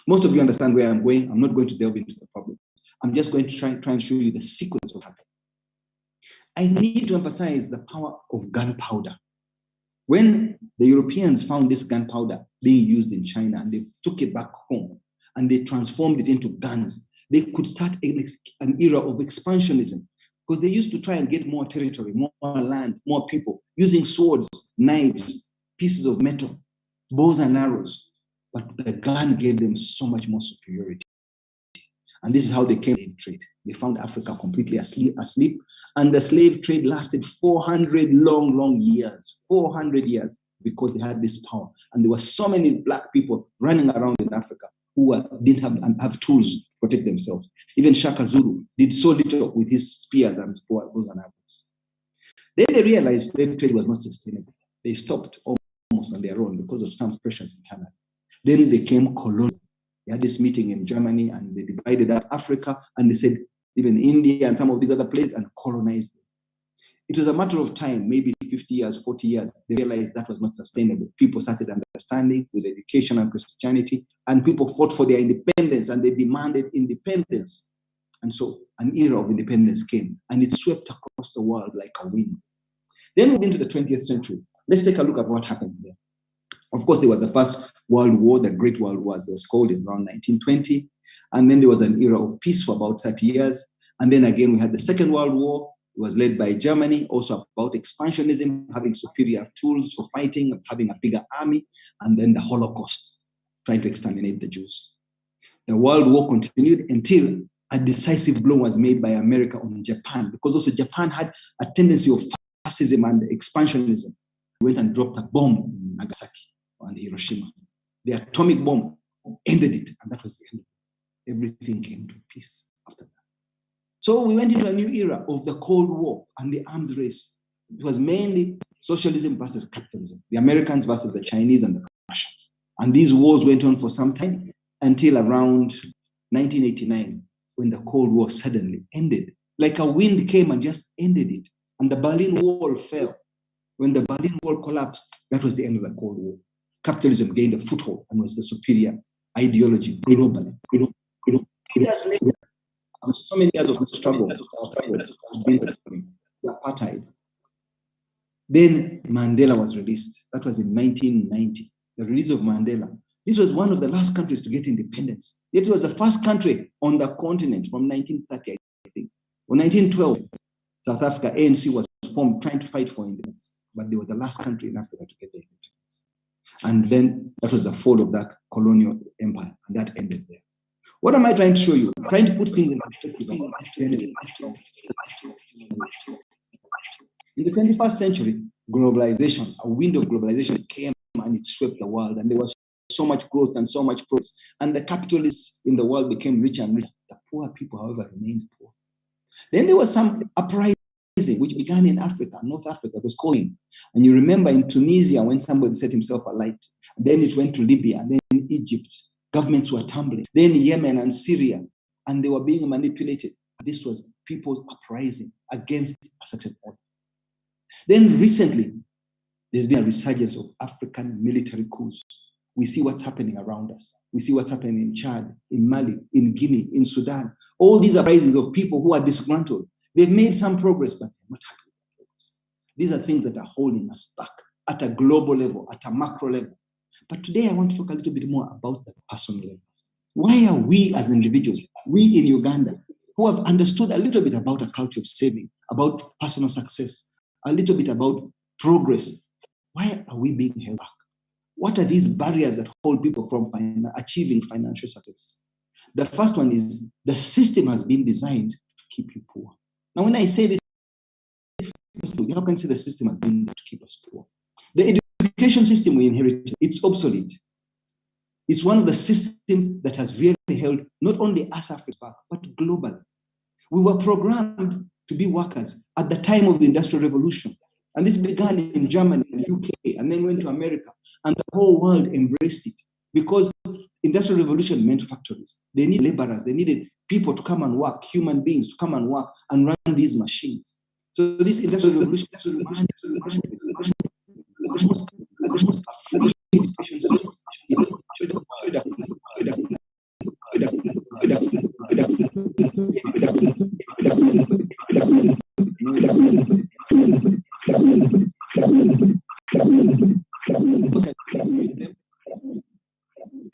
Most of you understand where I'm going. I'm not going to delve into the problem. I'm just going to try and show you the sequence of what happened. I need to emphasize the power of gunpowder. When the Europeans found this gunpowder being used in China and they took it back home and they transformed it into guns, they could start an era of expansionism, because they used to try and get more territory, more land, more people, using swords, knives, pieces of metal, bows and arrows. But the gun gave them so much more superiority. And this is how they came to trade. They found Africa completely asleep, and the slave trade lasted 400 long years, 400 years, because they had this power. And there were so many black people running around in Africa who didn't have tools to protect themselves. Even Shaka Zulu did so little with his spears and bows and arrows. Then they realized slave trade was not sustainable. They stopped almost on their own because of some pressures internally. Then they came colonial. They had this meeting in Germany and they divided up Africa, and they said even India and some of these other places, and colonized them. It was a matter of time, maybe 50 years, 40 years, they realized that was not sustainable. People started understanding with education and Christianity, and people fought for their independence and they demanded independence. And so an era of independence came, and it swept across the world like a wind. Then we went into the 20th century. Let's take a look at what happened there. Of course, there was the First World War, the Great World War, as it was called, in around 1920. And then there was an era of peace for about 30 years. And then again, we had the Second World War. It was led by Germany, also about expansionism, having superior tools for fighting, having a bigger army. And then the Holocaust, trying to exterminate the Jews. The World War continued until a decisive blow was made by America on Japan, because also Japan had a tendency of fascism and expansionism, went and dropped a bomb in Nagasaki and Hiroshima. The atomic bomb ended it, and that was the end. Everything came to peace after that. So we went into a new era of the Cold War and the arms race. It was mainly socialism versus capitalism, the Americans versus the Chinese and the Russians. And these wars went on for some time until around 1989, when the Cold War suddenly ended. Like a wind came and just ended it. And the Berlin Wall fell. When the Berlin Wall collapsed, that was the end of the Cold War. Capitalism gained a foothold and was the superior ideology globally. So many years of struggle, the apartheid. Then Mandela was released. That was in 1990. The release of Mandela. This was one of the last countries to get independence. Yet it was the first country on the continent from 1930, I think. Or 1912, South Africa, ANC was formed trying to fight for independence. But they were the last country in Africa to get the independence. And then that was the fall of that colonial empire, and that ended there. What am I trying to show you? I'm trying to put things in perspective. In the 21st century, globalization, a wind of globalization came and it swept the world, and there was so much growth and so much progress, and the capitalists in the world became richer and richer. The poor people, however, remained poor. Then there was some uprising which began in Africa, North Africa. It was called, and you remember in Tunisia when somebody set himself alight. Then it went to Libya, and then in Egypt. Governments were tumbling. Then Yemen and Syria, and they were being manipulated. This was people's uprising against a certain order. Then recently, there's been a resurgence of African military coups. We see what's happening around us. We see what's happening in Chad, in Mali, in Guinea, in Sudan. All these uprisings of people who are disgruntled. They've made some progress, but they're not happy with the progress. These are things that are holding us back at a global level, at a macro level. But today I want to talk a little bit more about the personal level. Why are we as individuals, we in Uganda, who have understood a little bit about a culture of saving, about personal success, a little bit about progress, why are we being held back? What are these barriers that hold people from achieving financial success? The first one is the system has been designed to keep you poor. Now, when I say this, how can I say the system has been to keep us poor? The education system we inherited, it's obsolete. It's one of the systems that has really held not only us Africans back, but globally. We were programmed to be workers at the time of the Industrial Revolution. And this began in Germany and UK, and then went to America. And the whole world embraced it because Industrial Revolution meant factories. They needed laborers. They needed people to come and work, human beings to come and work and run these machines. So this Industrial Revolution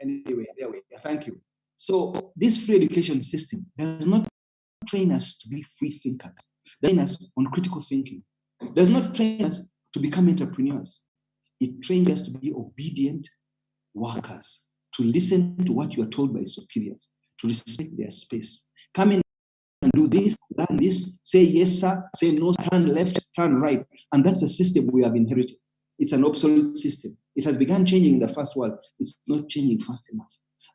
Anyway, thank you. So this free education system does not train us to be free thinkers. It trains us on critical thinking. It does not train us to become entrepreneurs. It trains us to be obedient workers, to listen to what you are told by superiors, to respect their space. Come in and do this, learn this, say yes, sir, say no, turn left, turn right. And that's a system we have inherited. It's an obsolete system. It has begun changing in the first world. It's not changing fast enough.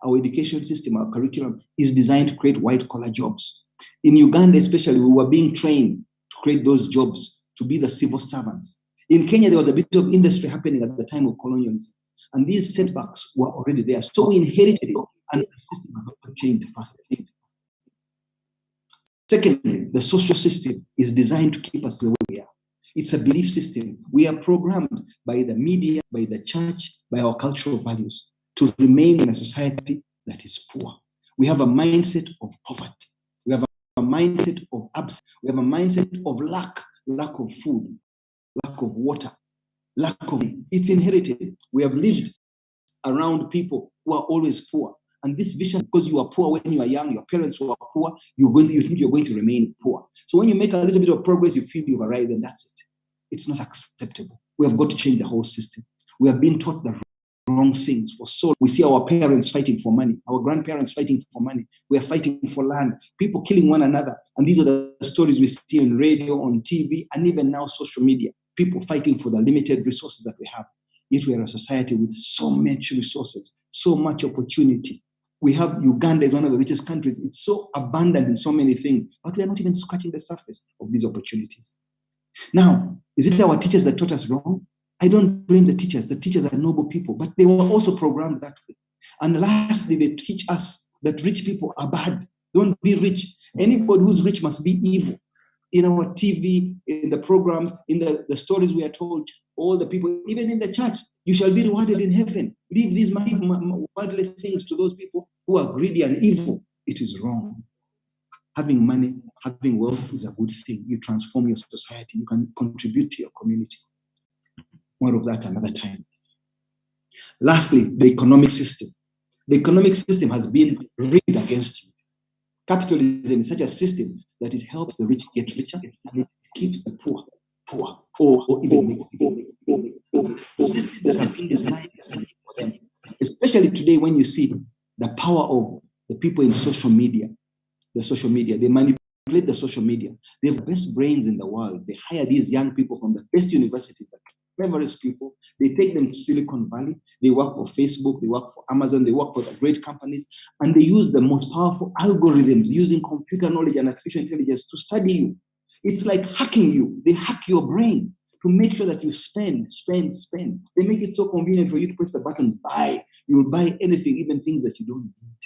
Our education system, our curriculum is designed to create white-collar jobs. In Uganda especially, we were being trained to create those jobs, to be the civil servants. In Kenya, there was a bit of industry happening at the time of colonialism. And these setbacks were already there. So we inherited it, and the system has not changed fast enough. Secondly, the social system is designed to keep us the way we are. It's a belief system. We are programmed by the media, by the church, by our cultural values to remain in a society that is poor. We have a mindset of poverty. We have a mindset of absence. We have a mindset of lack of food, lack of water, lack of, it's inherited. We have lived around people who are always poor. And this vision, because you are poor when you are young, your parents who are poor, you think you're going to remain poor. So when you make a little bit of progress, you feel you've arrived, and that's it. It's not acceptable. We have got to change the whole system. We have been taught the wrong things for so long. We see our parents fighting for money, our grandparents fighting for money. We are fighting for land, people killing one another. And these are the stories we see on radio, on TV, and even now social media. People fighting for the limited resources that we have. Yet we are a society with so much resources, so much opportunity. We have Uganda is one of the richest countries. It's so abundant in so many things, but we are not even scratching the surface of these opportunities. Now, is it our teachers that taught us wrong? I don't blame the teachers. The teachers are noble people, but they were also programmed that way. And lastly, they teach us that rich people are bad. Don't be rich. Anybody who's rich must be evil. In our TV, in the programs, in the stories we are told, all the people, even in the church, you shall be rewarded in heaven. Leave these worldly things to those people who are greedy and evil. It is wrong. Having money, having wealth is a good thing. You transform your society. You can contribute to your community. More of that another time. Lastly, the economic system. The economic system has been rigged against you. Capitalism is such a system that it helps the rich get richer and it keeps the poor poor, or even makes them. Systems that have been designed for them. Especially today when you see the power of the people in social media. They manipulate the social media. They have the best brains in the world. They hire these young people from the best universities, the cleverest people. They take them to Silicon Valley. They work for Facebook. They work for Amazon. They work for the great companies. And they use the most powerful algorithms using computer knowledge and artificial intelligence to study you. It's like hacking you. They hack your brain to make sure that you spend. They make it so convenient for you to press the button, buy. You'll buy anything, even things that you don't need.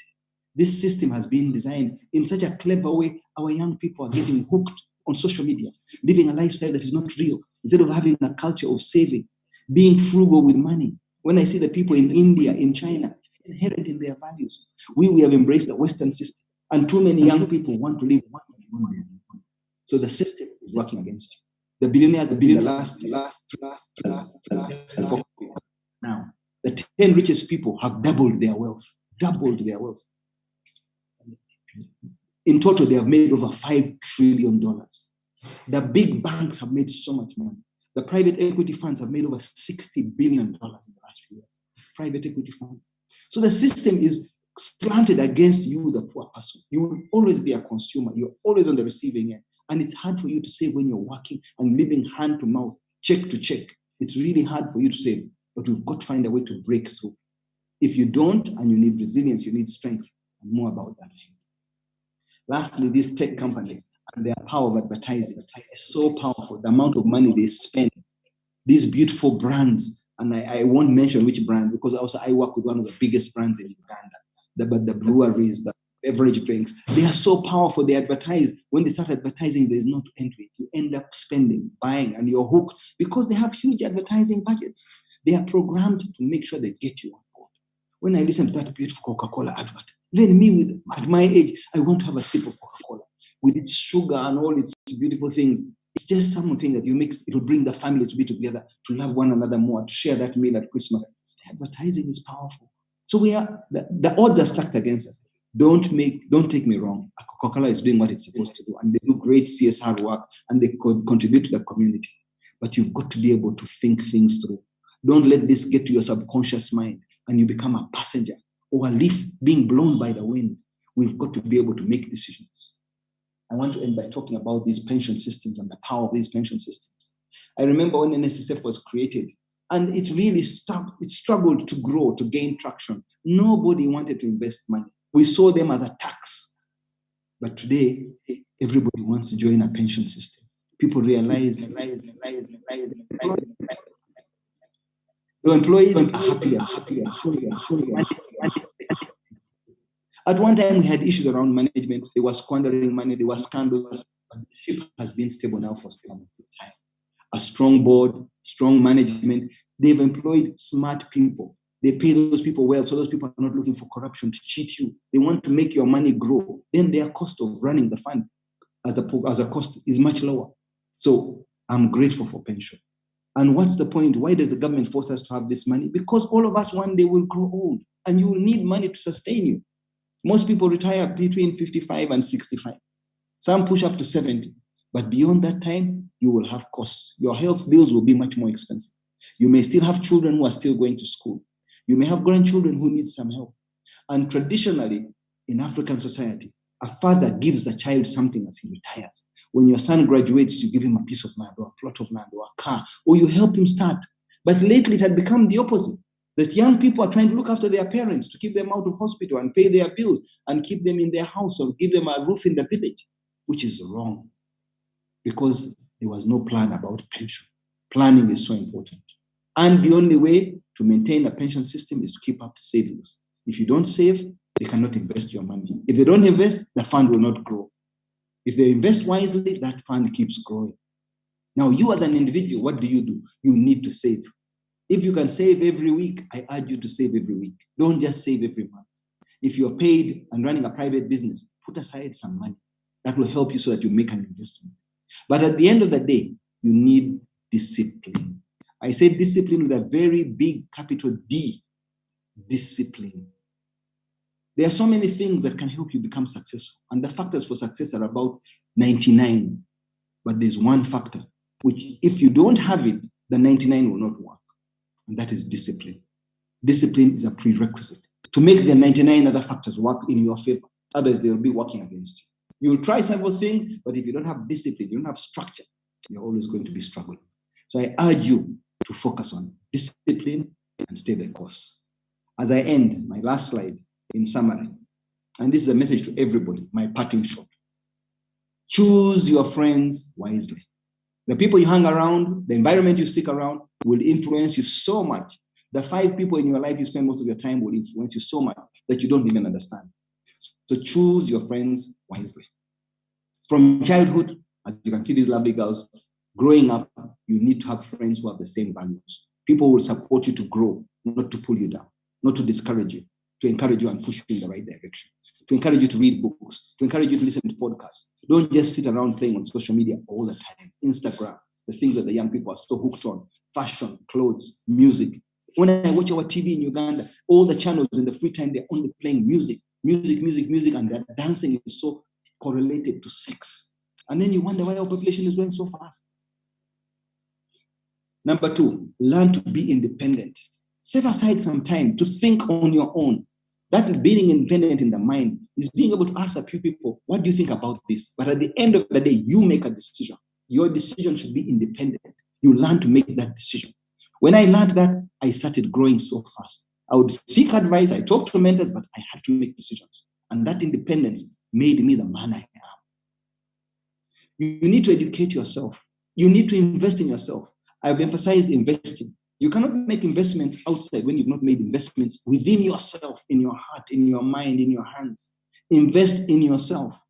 This system has been designed in such a clever way. Our young people are getting hooked on social media, living a lifestyle that is not real. Instead of having a culture of saving, being frugal with money. When I see the people in India, in China, inherent in their values, we have embraced the Western system, and too many young people want to live one day. So the system is working against you. The billionaires have been the last. Now, the 10 richest people have doubled their wealth. In total, they have made over $5 trillion. The big banks have made so much money. The private equity funds have made over $60 billion in the last few years. Private equity funds. So the system is slanted against you, the poor person. You will always be a consumer. You're always on the receiving end. And it's hard for you to save when you're working and living hand to mouth, check to check. It's really hard for you to save, but we've got to find a way to break through. If you don't, and you need resilience, you need strength, and more about that. Lastly, these tech companies and their power of advertising is so powerful. The amount of money they spend, these beautiful brands, and I won't mention which brand because also I work with one of the biggest brands in Uganda, the breweries, the beverage drinks, they are so powerful. They advertise. When they start advertising, there's no entry. You end up spending, buying, and you're hooked because they have huge advertising budgets. They are programmed to make sure they get you on board. When I listen to that beautiful Coca-Cola advert, even me at my age, I want to have a sip of Coca-Cola with its sugar and all its beautiful things. It's just something that you mix. It will bring the family to be together, to love one another more, to share that meal at Christmas. Advertising is powerful. So the odds are stacked against us. Don't take me wrong. Coca-Cola is doing what it's supposed to do, and they do great CSR work, and they contribute to the community. But you've got to be able to think things through. Don't let this get to your subconscious mind, and you become a passenger or a leaf being blown by the wind. We've got to be able to make decisions. I want to end by talking about these pension systems and the power of these pension systems. I remember when NSSF was created, and it really struggled to grow, to gain traction. Nobody wanted to invest money. We saw them as a tax. But today, everybody wants to join a pension system. People realize the employees are happier. At one time, we had issues around management. They were squandering money. There were scandals. But the ship has been stable now for some time. A strong board, strong management. They've employed smart people. They pay those people well, so those people are not looking for corruption to cheat you. They want to make your money grow. Then their cost of running the fund as a cost is much lower. So I'm grateful for pension. And what's the point? Why does the government force us to have this money? Because all of us one day will grow old, and you will need money to sustain you. Most people retire between 55 and 65. Some push up to 70. But beyond that time, you will have costs. Your health bills will be much more expensive. You may still have children who are still going to school. You may have grandchildren who need some help. And traditionally, in African society, a father gives the child something as he retires. When your son graduates, you give him a piece of land or a plot of land or a car, or you help him start. But lately it had become the opposite, that young people are trying to look after their parents to keep them out of hospital and pay their bills and keep them in their house or give them a roof in the village, which is wrong because there was no plan about pension. Planning is so important. And the only way to maintain a pension system is to keep up savings. If you don't save, they cannot invest your money. If they don't invest, the fund will not grow. If they invest wisely, that fund keeps growing. Now, you as an individual, what do? You need to save. If you can save every week, I urge you to save every week. Don't just save every month. If you're paid and running a private business, put aside some money. That will help you so that you make an investment. But at the end of the day, you need discipline. I say discipline with a very big capital D, discipline. There are so many things that can help you become successful. And the factors for success are about 99. But there's one factor, which if you don't have it, the 99 will not work. And that is discipline. Discipline is a prerequisite to make the 99 other factors work in your favor. Otherwise, they'll be working against you. You'll try several things, but if you don't have discipline, you don't have structure, you're always going to be struggling. So I urge you to focus on discipline and stay the course. As I end, my last slide in summary, and this is a message to everybody, my parting shot. Choose your friends wisely. The people you hang around, the environment you stick around will influence you so much. The 5 people in your life you spend most of your time will influence you so much that you don't even understand. So choose your friends wisely. From childhood, as you can see these lovely girls, growing up, you need to have friends who have the same values. People will support you to grow, not to pull you down, not to discourage you, to encourage you and push you in the right direction, to encourage you to read books, to encourage you to listen to podcasts. Don't just sit around playing on social media all the time. Instagram, the things that the young people are so hooked on, fashion, clothes, music. When I watch our TV in Uganda, all the channels in the free time, they're only playing music, and that dancing is so correlated to sex. And then you wonder why our population is growing so fast. Number 2, learn to be independent. Set aside some time to think on your own. That being independent in the mind is being able to ask a few people, what do you think about this? But at the end of the day, you make a decision. Your decision should be independent. You learn to make that decision. When I learned that, I started growing so fast. I would seek advice, I talked to mentors, but I had to make decisions. And that independence made me the man I am. You need to educate yourself. You need to invest in yourself. I've emphasized investing. You cannot make investments outside when you've not made investments within yourself, in your heart, in your mind, in your hands. Invest in yourself.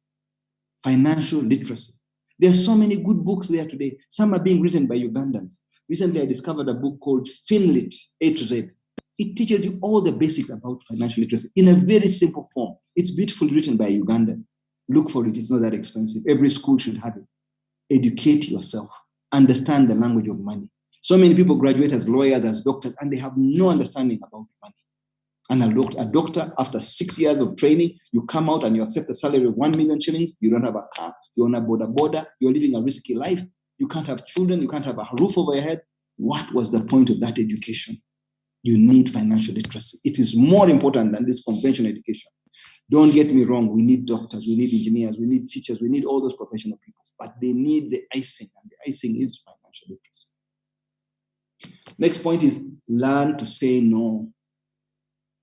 Financial literacy. There are so many good books there today. Some are being written by Ugandans. Recently, I discovered a book called Finlit, A to Z. It teaches you all the basics about financial literacy in a very simple form. It's beautifully written by a Ugandan. Look for it. It's not that expensive. Every school should have it. Educate yourself. Understand the language of money. So many people graduate as lawyers, as doctors, and they have no understanding about money. And a doctor, after 6 years of training, you come out and you accept a salary of 1 million shillings. You don't have a car. You're on a border. You're living a risky life. You can't have children. You can't have a roof over your head. What was the point of that education? You need financial literacy. It is more important than this conventional education. Don't get me wrong. We need doctors. We need engineers. We need teachers. We need all those professional people. But they need the icing. And the icing is financial literacy. Next point is learn to say no.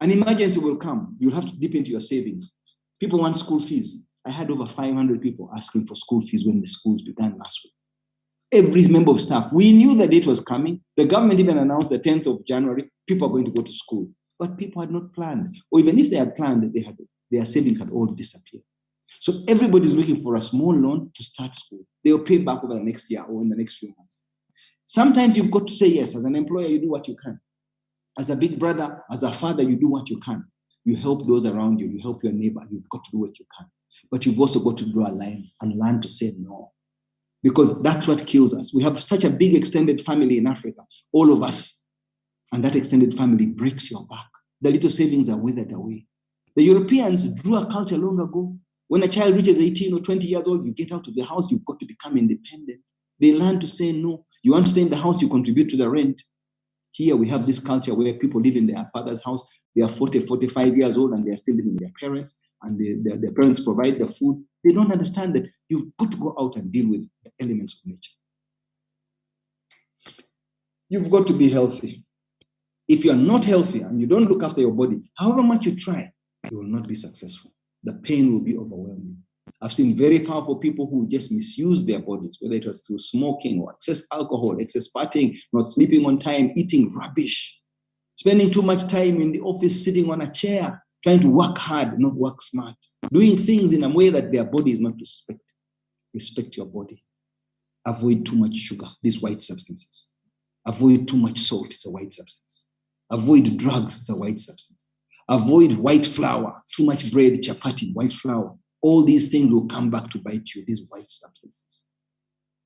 An emergency will come. You'll have to dip into your savings. People want school fees. I had over 500 people asking for school fees when the schools began last week. Every member of staff, we knew the date was coming. The government even announced the 10th of January, people are going to go to school. But people had not planned. Or even if they had planned, their savings had all disappeared. So everybody's looking for a small loan to start school. They'll pay back over the next year or in the next few months. Sometimes you've got to say yes. As an employer, you do what you can. As a big brother, as a father, you do what you can. You help those around you. You help your neighbor. You've got to do what you can. But you've also got to draw a line and learn to say no. Because that's what kills us. We have such a big extended family in Africa, all of us. And that extended family breaks your back. The little savings are withered away. The Europeans drew a culture long ago. When a child reaches 18 or 20 years old, you get out of the house, you've got to become independent. They learn to say no. You want to stay in the house, you contribute to the rent. Here we have this culture where people live in their father's house. They are 40, 45 years old and they are still living with their parents, and their parents provide the food. They don't understand that you've got to go out and deal with the elements of nature. You've got to be healthy. If you are not healthy and you don't look after your body, however much you try, you will not be successful. The pain will be overwhelming. I've seen very powerful people who just misuse their bodies, whether it was through smoking or excess alcohol, excess partying, not sleeping on time, eating rubbish, spending too much time in the office, sitting on a chair, trying to work hard, not work smart, doing things in a way that their body is not respected. Respect your body. Avoid too much sugar, these white substances. Avoid too much salt, it's a white substance. Avoid drugs, it's a white substance. Avoid white flour, too much bread, chapati, white flour. All these things will come back to bite you, these white substances.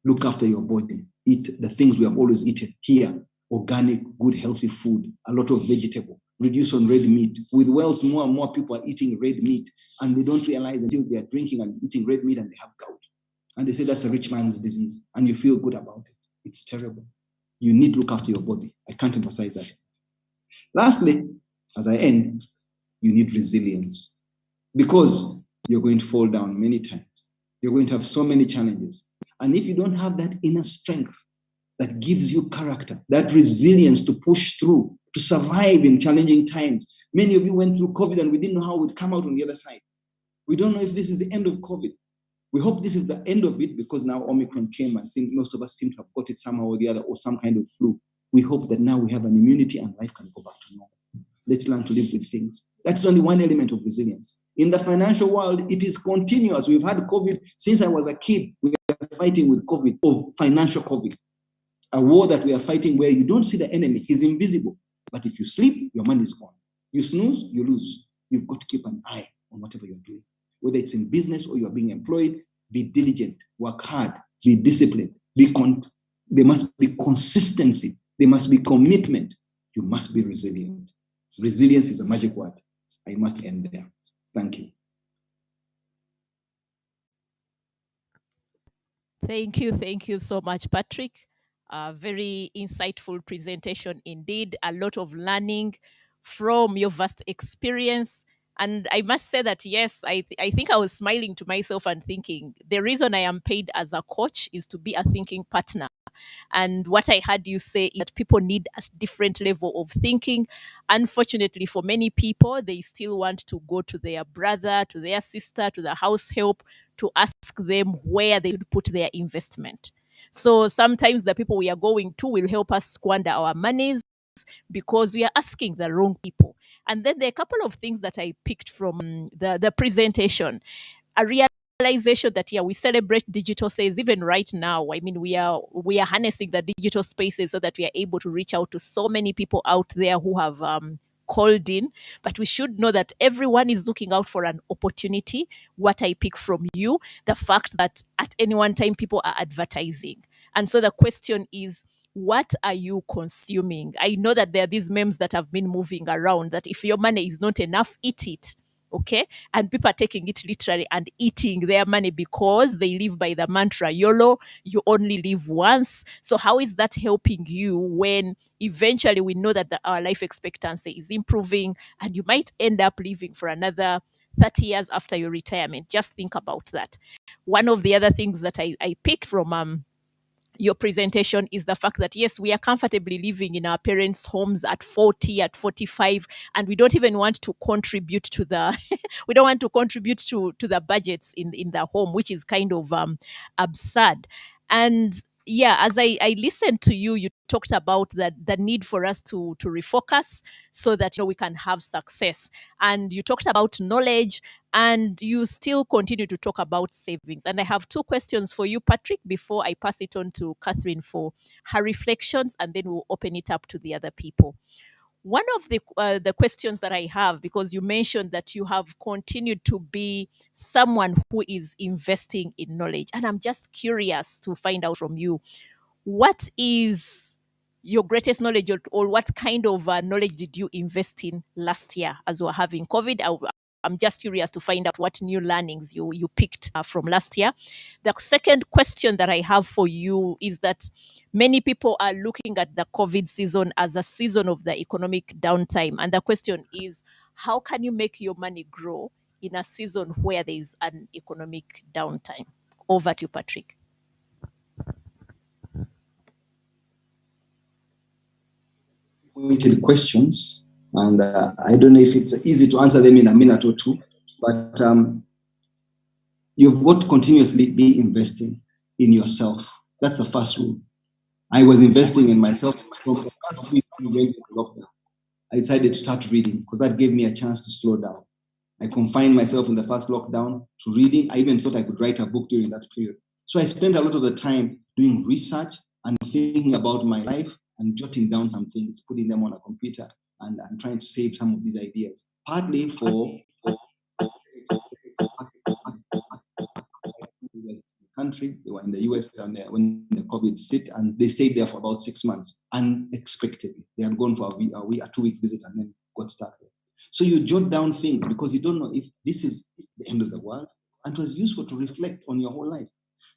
Look after your body. Eat the things we have always eaten here. Organic, good, healthy food, a lot of vegetable. Reduce on red meat. With wealth, more and more people are eating red meat, and they don't realize until they are drinking and eating red meat and they have gout. And they say that's a rich man's disease, and you feel good about it. It's terrible. You need to look after your body. I can't emphasize that. Lastly, as I end, you need resilience, because you're going to fall down many times. You're going to have so many challenges. And if you don't have that inner strength that gives you character, that resilience to push through, to survive in challenging times. Many of you went through COVID and we didn't know how we'd come out on the other side. We don't know if this is the end of COVID. We hope this is the end of it, because now Omicron came and most of us seem to have got it somehow or the other, or some kind of flu. We hope that now we have an immunity and life can go back to normal. Let's learn to live with things. That's only one element of resilience. In the financial world, it is continuous. We've had COVID since I was a kid. We are fighting with COVID, or financial COVID. A war that we are fighting where you don't see the enemy. He's invisible. But if you sleep, your money is gone. You snooze, you lose. You've got to keep an eye on whatever you're doing. Whether it's in business or you're being employed, be diligent, work hard, be disciplined. There must be consistency. There must be commitment. You must be resilient. Resilience is a magic word. I must end there. Thank you. Thank you so much, Patrick. Very insightful presentation indeed. A lot of learning from your vast experience. And I must say that, yes, I think I was smiling to myself and thinking, the reason I am paid as a coach is to be a thinking partner. And what I heard you say is that people need a different level of thinking. Unfortunately, for many people, they still want to go to their brother, to their sister, to the house help to ask them where they should put their investment. So sometimes the people we are going to will help us squander our monies because we are asking the wrong people. And then there are a couple of things that I picked from the presentation. A realization that, yeah, we celebrate digital sales even right now. I mean, we are harnessing the digital spaces so that we are able to reach out to so many people out there who have called in. But we should know that everyone is looking out for an opportunity. What I pick from you, the fact that at any one time people are advertising. And so the question is, what are you consuming? I know that there are these memes that have been moving around that if your money is not enough, eat it. Okay. And people are taking it literally and eating their money because they live by the mantra YOLO, you only live once. So how is that helping you when eventually we know that our life expectancy is improving and you might end up living for another 30 years after your retirement? Just think about that. One of the other things that I picked from your presentation is the fact that, yes, we are comfortably living in our parents' homes at 40, at 45, and we don't even want to contribute to the we don't want to contribute to the budgets in the home, which is kind of absurd. And yeah, as I listened to you, you talked about the need for us to refocus so that we can have success. And you talked about knowledge, and you still continue to talk about savings. And I have two questions for you, Patrick, before I pass it on to Catherine for her reflections, and then we'll open it up to the other people. One of the questions that I have, because you mentioned that you have continued to be someone who is investing in knowledge, and I'm just curious to find out from you, what is your greatest knowledge, or what kind of knowledge did you invest in last year as we're having COVID? I'm just curious to find out what new learnings you picked from last year. The second question that I have for you is that many people are looking at the COVID season as a season of the economic downtime. And the question is, how can you make your money grow in a season where there is an economic downtime? Over to you, Patrick. Pointed questions, and I don't know if it's easy to answer them in a minute or two, but you've got to continuously be investing in yourself. That's the first rule. I was investing in myself from the first week we went into lockdown. I decided to start reading because that gave me a chance to slow down. I confined myself in the first lockdown to reading. I even thought I could write a book during that period. So I spent a lot of the time doing research and thinking about my life and jotting down some things, putting them on a computer, and trying to save some of these ideas. Partly for the country, they were in the US and when the COVID hit, and they stayed there for about 6 months unexpectedly. They had gone for a 2-week visit and then got stuck there. So you jot down things because you don't know if this is the end of the world, and it was useful to reflect on your whole life.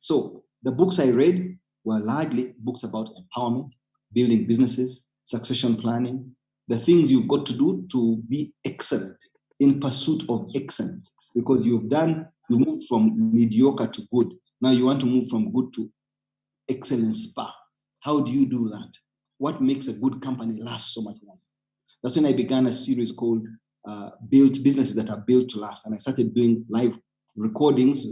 So the books I read were largely books about empowerment, building businesses, succession planning, the things you've got to do to be excellent, in pursuit of excellence, because you moved from mediocre to good. Now you want to move from good to excellence bar. How do you do that? What makes a good company last so much longer? That's when I began a series called Built Businesses That Are Built to Last. And I started doing live recordings,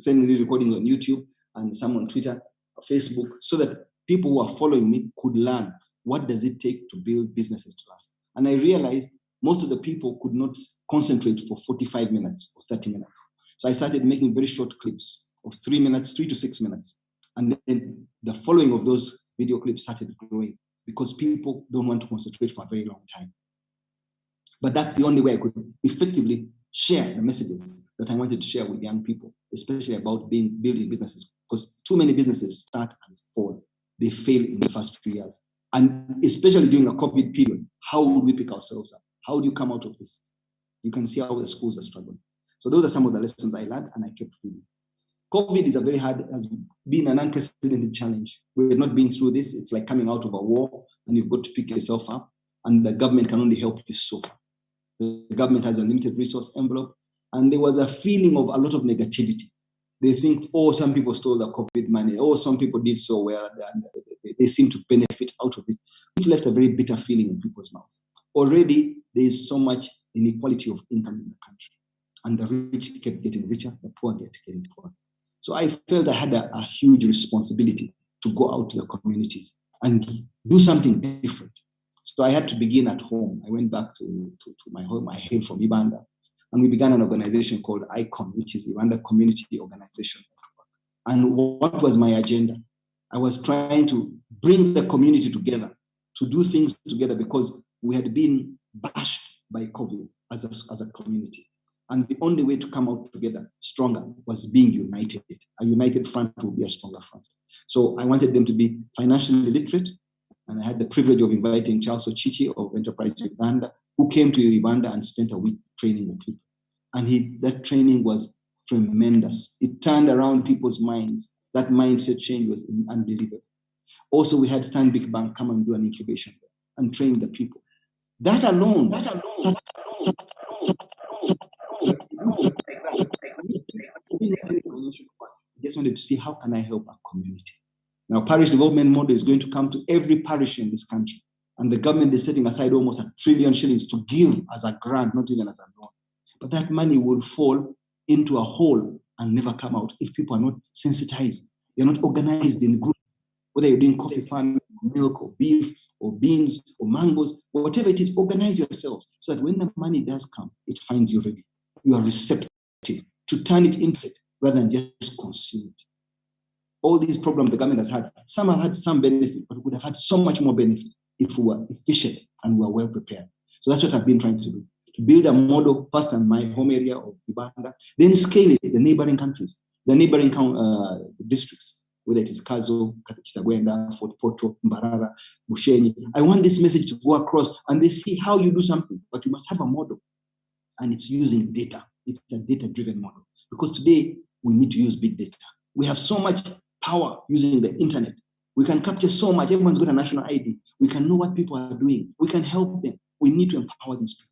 sending these recordings on YouTube and some on Twitter, Facebook, so that people who are following me could learn what does it take to build businesses to last. And I realized most of the people could not concentrate for 45 minutes or 30 minutes. So I started making very short clips of 3 minutes, 3 to 6 minutes. And then the following of those video clips started growing because people don't want to concentrate for a very long time. But that's the only way I could effectively share the messages that I wanted to share with young people, especially about building businesses, because too many businesses start and fall. They fail in the first few years. And especially during a COVID period, how would we pick ourselves up? How do you come out of this? You can see how the schools are struggling. So those are some of the lessons I learned, and I kept reading. COVID has been an unprecedented challenge. We've not been through this. It's like coming out of a war, and you've got to pick yourself up, and the government can only help you so far. The government has a limited resource envelope, and there was a feeling of a lot of negativity. They think, oh, some people stole the COVID money. Oh, some people did so well, and they seem to benefit out of it, which left a very bitter feeling in people's mouths. Already, there is so much inequality of income in the country, and the rich kept getting richer, the poor kept getting poorer. So I felt I had a huge responsibility to go out to the communities and do something different. So I had to begin at home. I went back to my home. I hail from Uganda. And we began an organization called ICON, which is Uganda Community Organization. And what was my agenda? I was trying to bring the community together, to do things together, because we had been bashed by COVID as a community. And the only way to come out together stronger was being united. A united front will be a stronger front. So I wanted them to be financially literate. And I had the privilege of inviting Charles Ochichi of Enterprise Uganda, who came to Uganda and spent a week training the people. And that training was tremendous. It turned around people's minds. That mindset change was unbelievable. Also, we had Stanbic Bank come and do an incubation and train the people. That alone. Just wanted to see how can I help our community. Now, parish development model is going to come to every parish in this country, and the government is setting aside almost R1 trillion to give as a grant, not even as a loan. But that money will fall into a hole and never come out if people are not sensitized. They're not organized in groups, whether you're doing coffee farming, milk or beef or beans or mangoes, whatever it is, organize yourselves so that when the money does come, it finds you ready. You are receptive to turn it into it rather than just consume it. All these programs the government has had, some have had some benefit, but we would have had so much more benefit if we were efficient and we were well prepared. So that's what I've been trying to do, to build a model first in my home area of Uganda, then scale it, the neighboring countries, the neighboring districts, whether it is Kazo, Kitagwenda, Fort Portal, Mbarara, Bushenyi. I want this message to go across and they see how you do something, but you must have a model. and it's using data. It's a data-driven model. Because today, we need to use big data. We have so much power using the internet. We can capture so much. Everyone's got a national ID. We can know what people are doing. We can help them. We need to empower these people.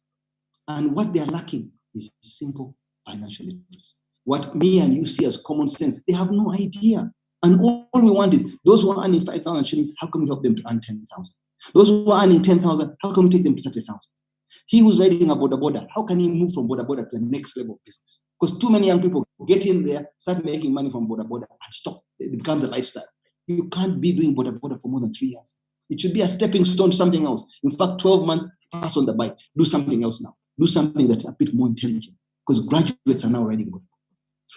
And what they are lacking is simple financial literacy. What me and you see as common sense, they have no idea. And all we want is those who are earning 5,000 shillings, how can we help them to earn 10,000? Those who are earning 10,000, how can we take them to 30,000? He who's riding a border, how can he move from border to the next level of business? Because too many young people get in there, start making money from border and stop. It becomes a lifestyle. You can't be doing border for more than 3 years. It should be a stepping stone to something else. In fact, 12 months, pass on the bike. Do something else now. Do something that's a bit more intelligent, because graduates are now riding border.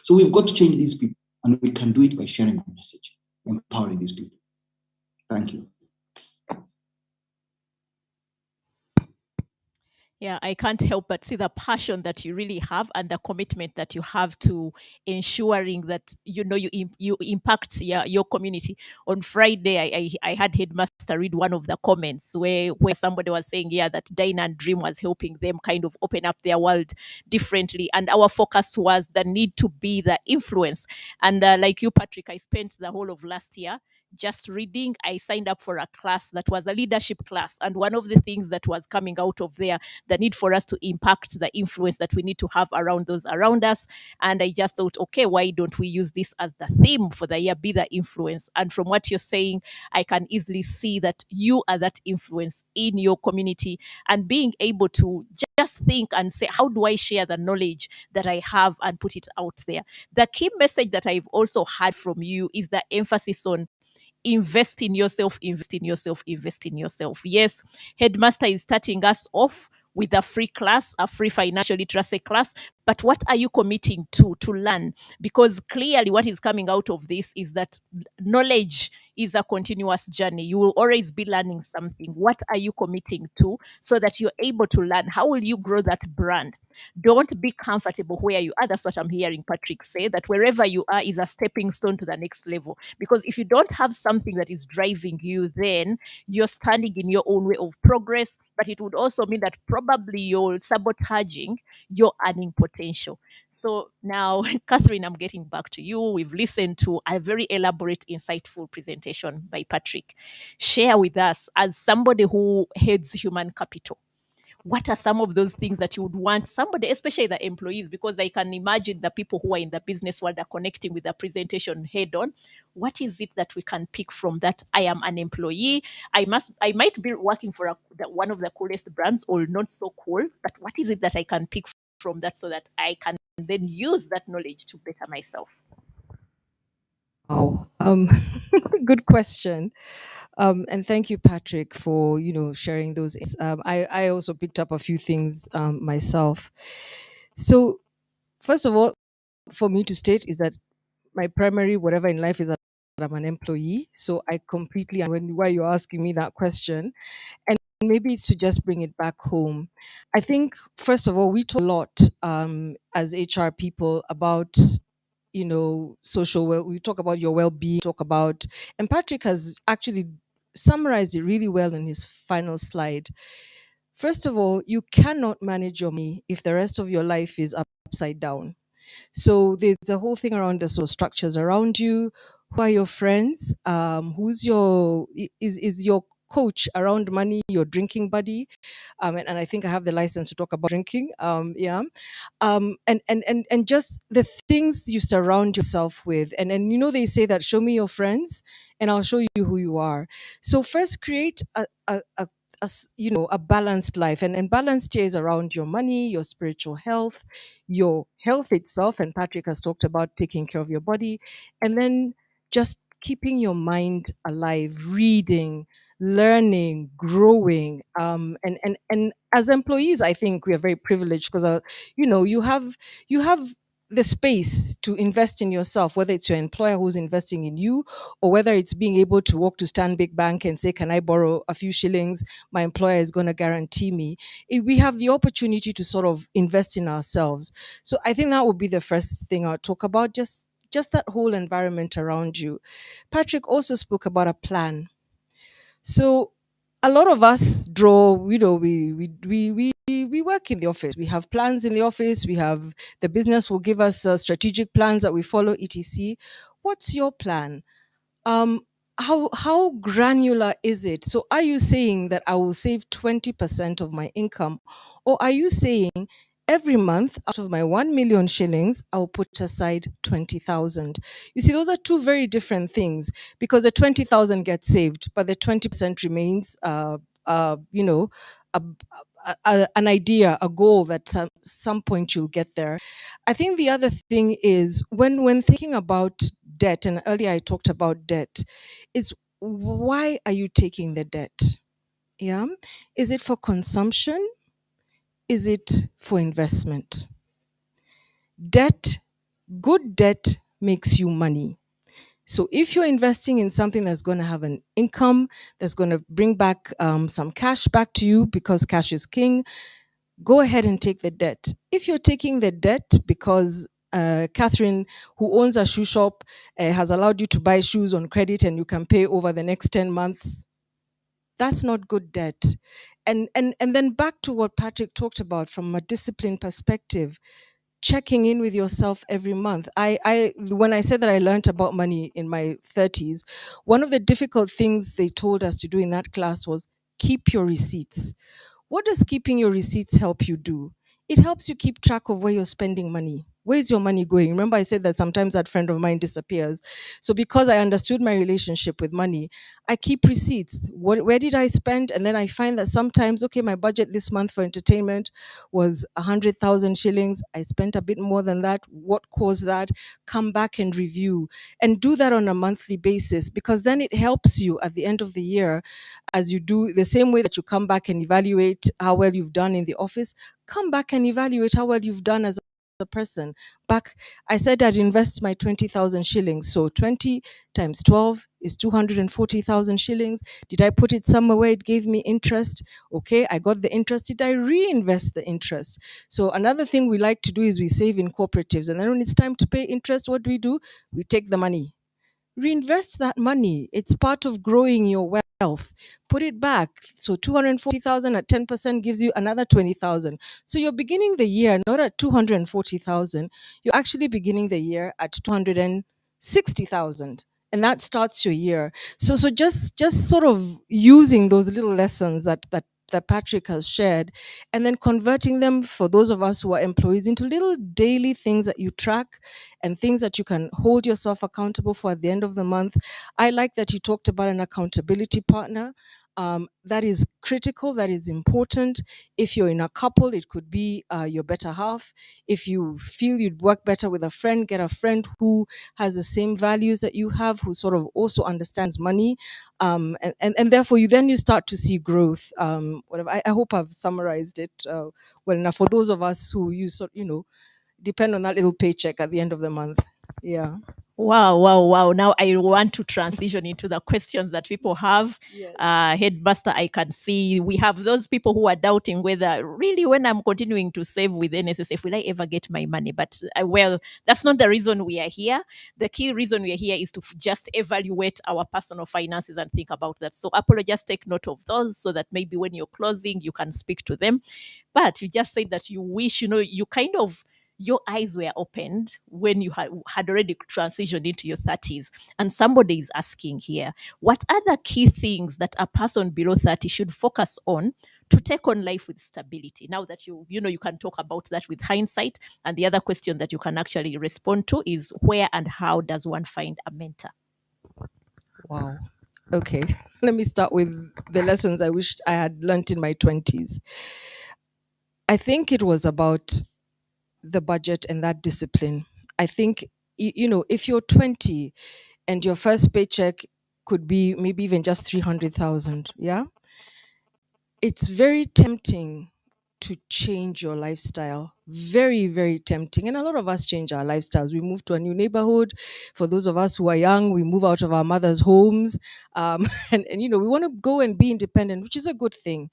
So we've got to change these people, and we can do it by sharing a message, empowering these people. Thank you. Yeah, I can't help but see the passion that you really have and the commitment that you have to ensuring that you impact your community. On Friday, I had Headmaster read one of the comments where somebody was saying, that Dine and Dream was helping them kind of open up their world differently. And our focus was the need to be the influence. And like you, Patrick, I spent the whole of last year just reading. I signed up for a class that was a leadership class. And one of the things that was coming out of there, the need for us to impact the influence that we need to have around those around us. And I just thought, okay, why don't we use this as the theme for the year, be the influence? And from what you're saying, I can easily see that you are that influence in your community, and being able to just think and say, how do I share the knowledge that I have and put it out there? The key message that I've also had from you is the emphasis on invest in yourself, invest in yourself, invest in yourself. Yes, Headmaster is starting us off with a free class, a free financial literacy class. But what are you committing to learn? Because clearly what is coming out of this is that knowledge is a continuous journey. You will always be learning something. What are you committing to so that you're able to learn? How will you grow that brand? Don't be comfortable where you are. That's what I'm hearing Patrick say, that wherever you are is a stepping stone to the next level. Because if you don't have something that is driving you, then you're standing in your own way of progress. But it would also mean that probably you're sabotaging your earning potential. So now, Catherine, I'm getting back to you. We've listened to a very elaborate, insightful presentation by Patrick. Share with us, as somebody who heads human capital, what are some of those things that you would want somebody, especially the employees, because I can imagine the people who are in the business world are connecting with the presentation head on. What is it that we can pick from that? I am an employee. I might be working for one of the coolest brands, or not so cool, but what is it that I can pick from that so that I can then use that knowledge to better myself? Wow. Good question. And thank you, Patrick, for sharing those. I also picked up a few things myself. So first of all, for me to state is that my primary whatever in life is that I'm an employee. So I completely why you're asking me that question, and maybe it's to just bring it back home. I think first of all, we talk a lot as HR people about social we talk about your well-being, talk about, and Patrick has actually summarized it really well in his final slide. First of all, you cannot manage your money if the rest of your life is upside down. So there's a whole thing around the social structures around you. Who are your friends? Who's your is your coach around money, your drinking buddy? And I think I have the license to talk about drinking. And just the things you surround yourself with. And they say that show me your friends, and I'll show you who you are. So first, create a balanced life, and balanced here is around your money, your spiritual health, your health itself, and Patrick has talked about taking care of your body, and then just keeping your mind alive, reading, learning, growing. And as employees, I think we are very privileged because you have the space to invest in yourself, whether it's your employer who's investing in you, or whether it's being able to walk to Stanbic Bank and say, can I borrow a few shillings? My employer is going to guarantee me. We have the opportunity to sort of invest in ourselves. So I think that would be the first thing I'll talk about, just that whole environment around you. Patrick also spoke about a plan. So a lot of us draw, we we work in the office. We have plans in the office. We have the business will give us strategic plans that we follow, etc. What's your plan? um how granular is it? So are you saying that I will save 20% of my income, or are you saying every month out of my 1 million shillings I'll put aside 20,000? You see, those are two very different things, because the 20,000 gets saved but the 20% remains you know, a, an idea, a goal that some point you'll get there. I think the other thing is when thinking about debt, and earlier I talked about debt, is why are you taking the debt? Yeah. Is it for consumption? Is it for investment? Debt, good debt makes you money. So if you're investing in something that's going to have an income, that's going to bring back some cash back to you, because cash is king, go ahead and take the debt. If you're taking the debt because Catherine, who owns a shoe shop, has allowed you to buy shoes on credit and you can pay over the next 10 months, that's not good debt. And then back to what Patrick talked about from a discipline perspective, checking in with yourself every month. I when I said that I learned about money in my 30s, one of the difficult things they told us to do in that class was keep your receipts. What does keeping your receipts help you do? It helps you keep track of where you're spending money. Where's your money going? Remember, I said that sometimes that friend of mine disappears. So, because I understood my relationship with money, I keep receipts. Where did I spend? And then I find that sometimes, okay, my budget this month for entertainment was 100,000 shillings. I spent a bit more than that. What caused that? Come back and review, and do that on a monthly basis, because then it helps you at the end of the year, as you do the same way that you come back and evaluate how well you've done in the office. Come back and evaluate how well you've done as a person. Back, I said I'd invest my 20,000 shillings. So 20 times 12 is 240,000 shillings. Did I put it somewhere where it gave me interest? Okay, I got the interest. Did I reinvest the interest? So another thing we like to do is we save in cooperatives. And then when it's time to pay interest, what do? We take the money, reinvest that money. It's part of growing your wealth. Put it back. So 240,000 at 10% gives you another 20,000. So you're beginning the year not at 240,000, you're actually beginning the year at 260,000. And that starts your year. So just sort of using those little lessons that Patrick has shared, and then converting them for those of us who are employees into little daily things that you track and things that you can hold yourself accountable for at the end of the month. I like that you talked about an accountability partner. That is critical, that is important. If you're in a couple, it could be your better half. If you feel you'd work better with a friend, get a friend who has the same values that you have, who sort of also understands money. And therefore, you start to see growth. Whatever. I hope I've summarized it well enough for those of us who depend on that little paycheck at the end of the month. Yeah. Wow. Now I want to transition into the questions that people have. Yes. Headmaster, I can see we have those people who are doubting whether really, when I'm continuing to save with NSSF, will I ever get my money? But well, that's not the reason we are here. The key reason we are here is to just evaluate our personal finances and think about that. So Apollo, just take note of those so that maybe when you're closing, you can speak to them. But you just said that you wish, you kind of, your eyes were opened when you had already transitioned into your 30s. And somebody is asking here, what are the key things that a person below 30 should focus on to take on life with stability? Now that you can talk about that with hindsight. And the other question that you can actually respond to is, where and how does one find a mentor? Wow. Okay. Let me start with the lessons I wished I had learned in my 20s. I think it was about the budget and that discipline. I think, if you're 20 and your first paycheck could be maybe even just 300,000, yeah, it's very tempting to change your lifestyle. Very, very tempting. And a lot of us change our lifestyles. We move to a new neighborhood. For those of us who are young, we move out of our mother's homes. And we want to go and be independent, which is a good thing.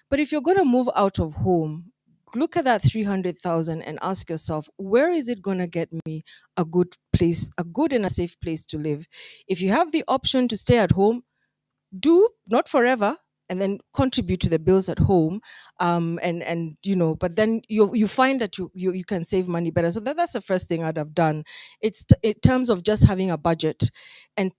But if you're going to move out of home, look at that 300,000 and ask yourself, where is it going to get me a good place, a good and a safe place to live? If you have the option to stay at home, do, not forever. and then contribute to the bills at home, and but then you find that you can save money better. So that's the first thing I'd have done. It's in terms of just having a budget and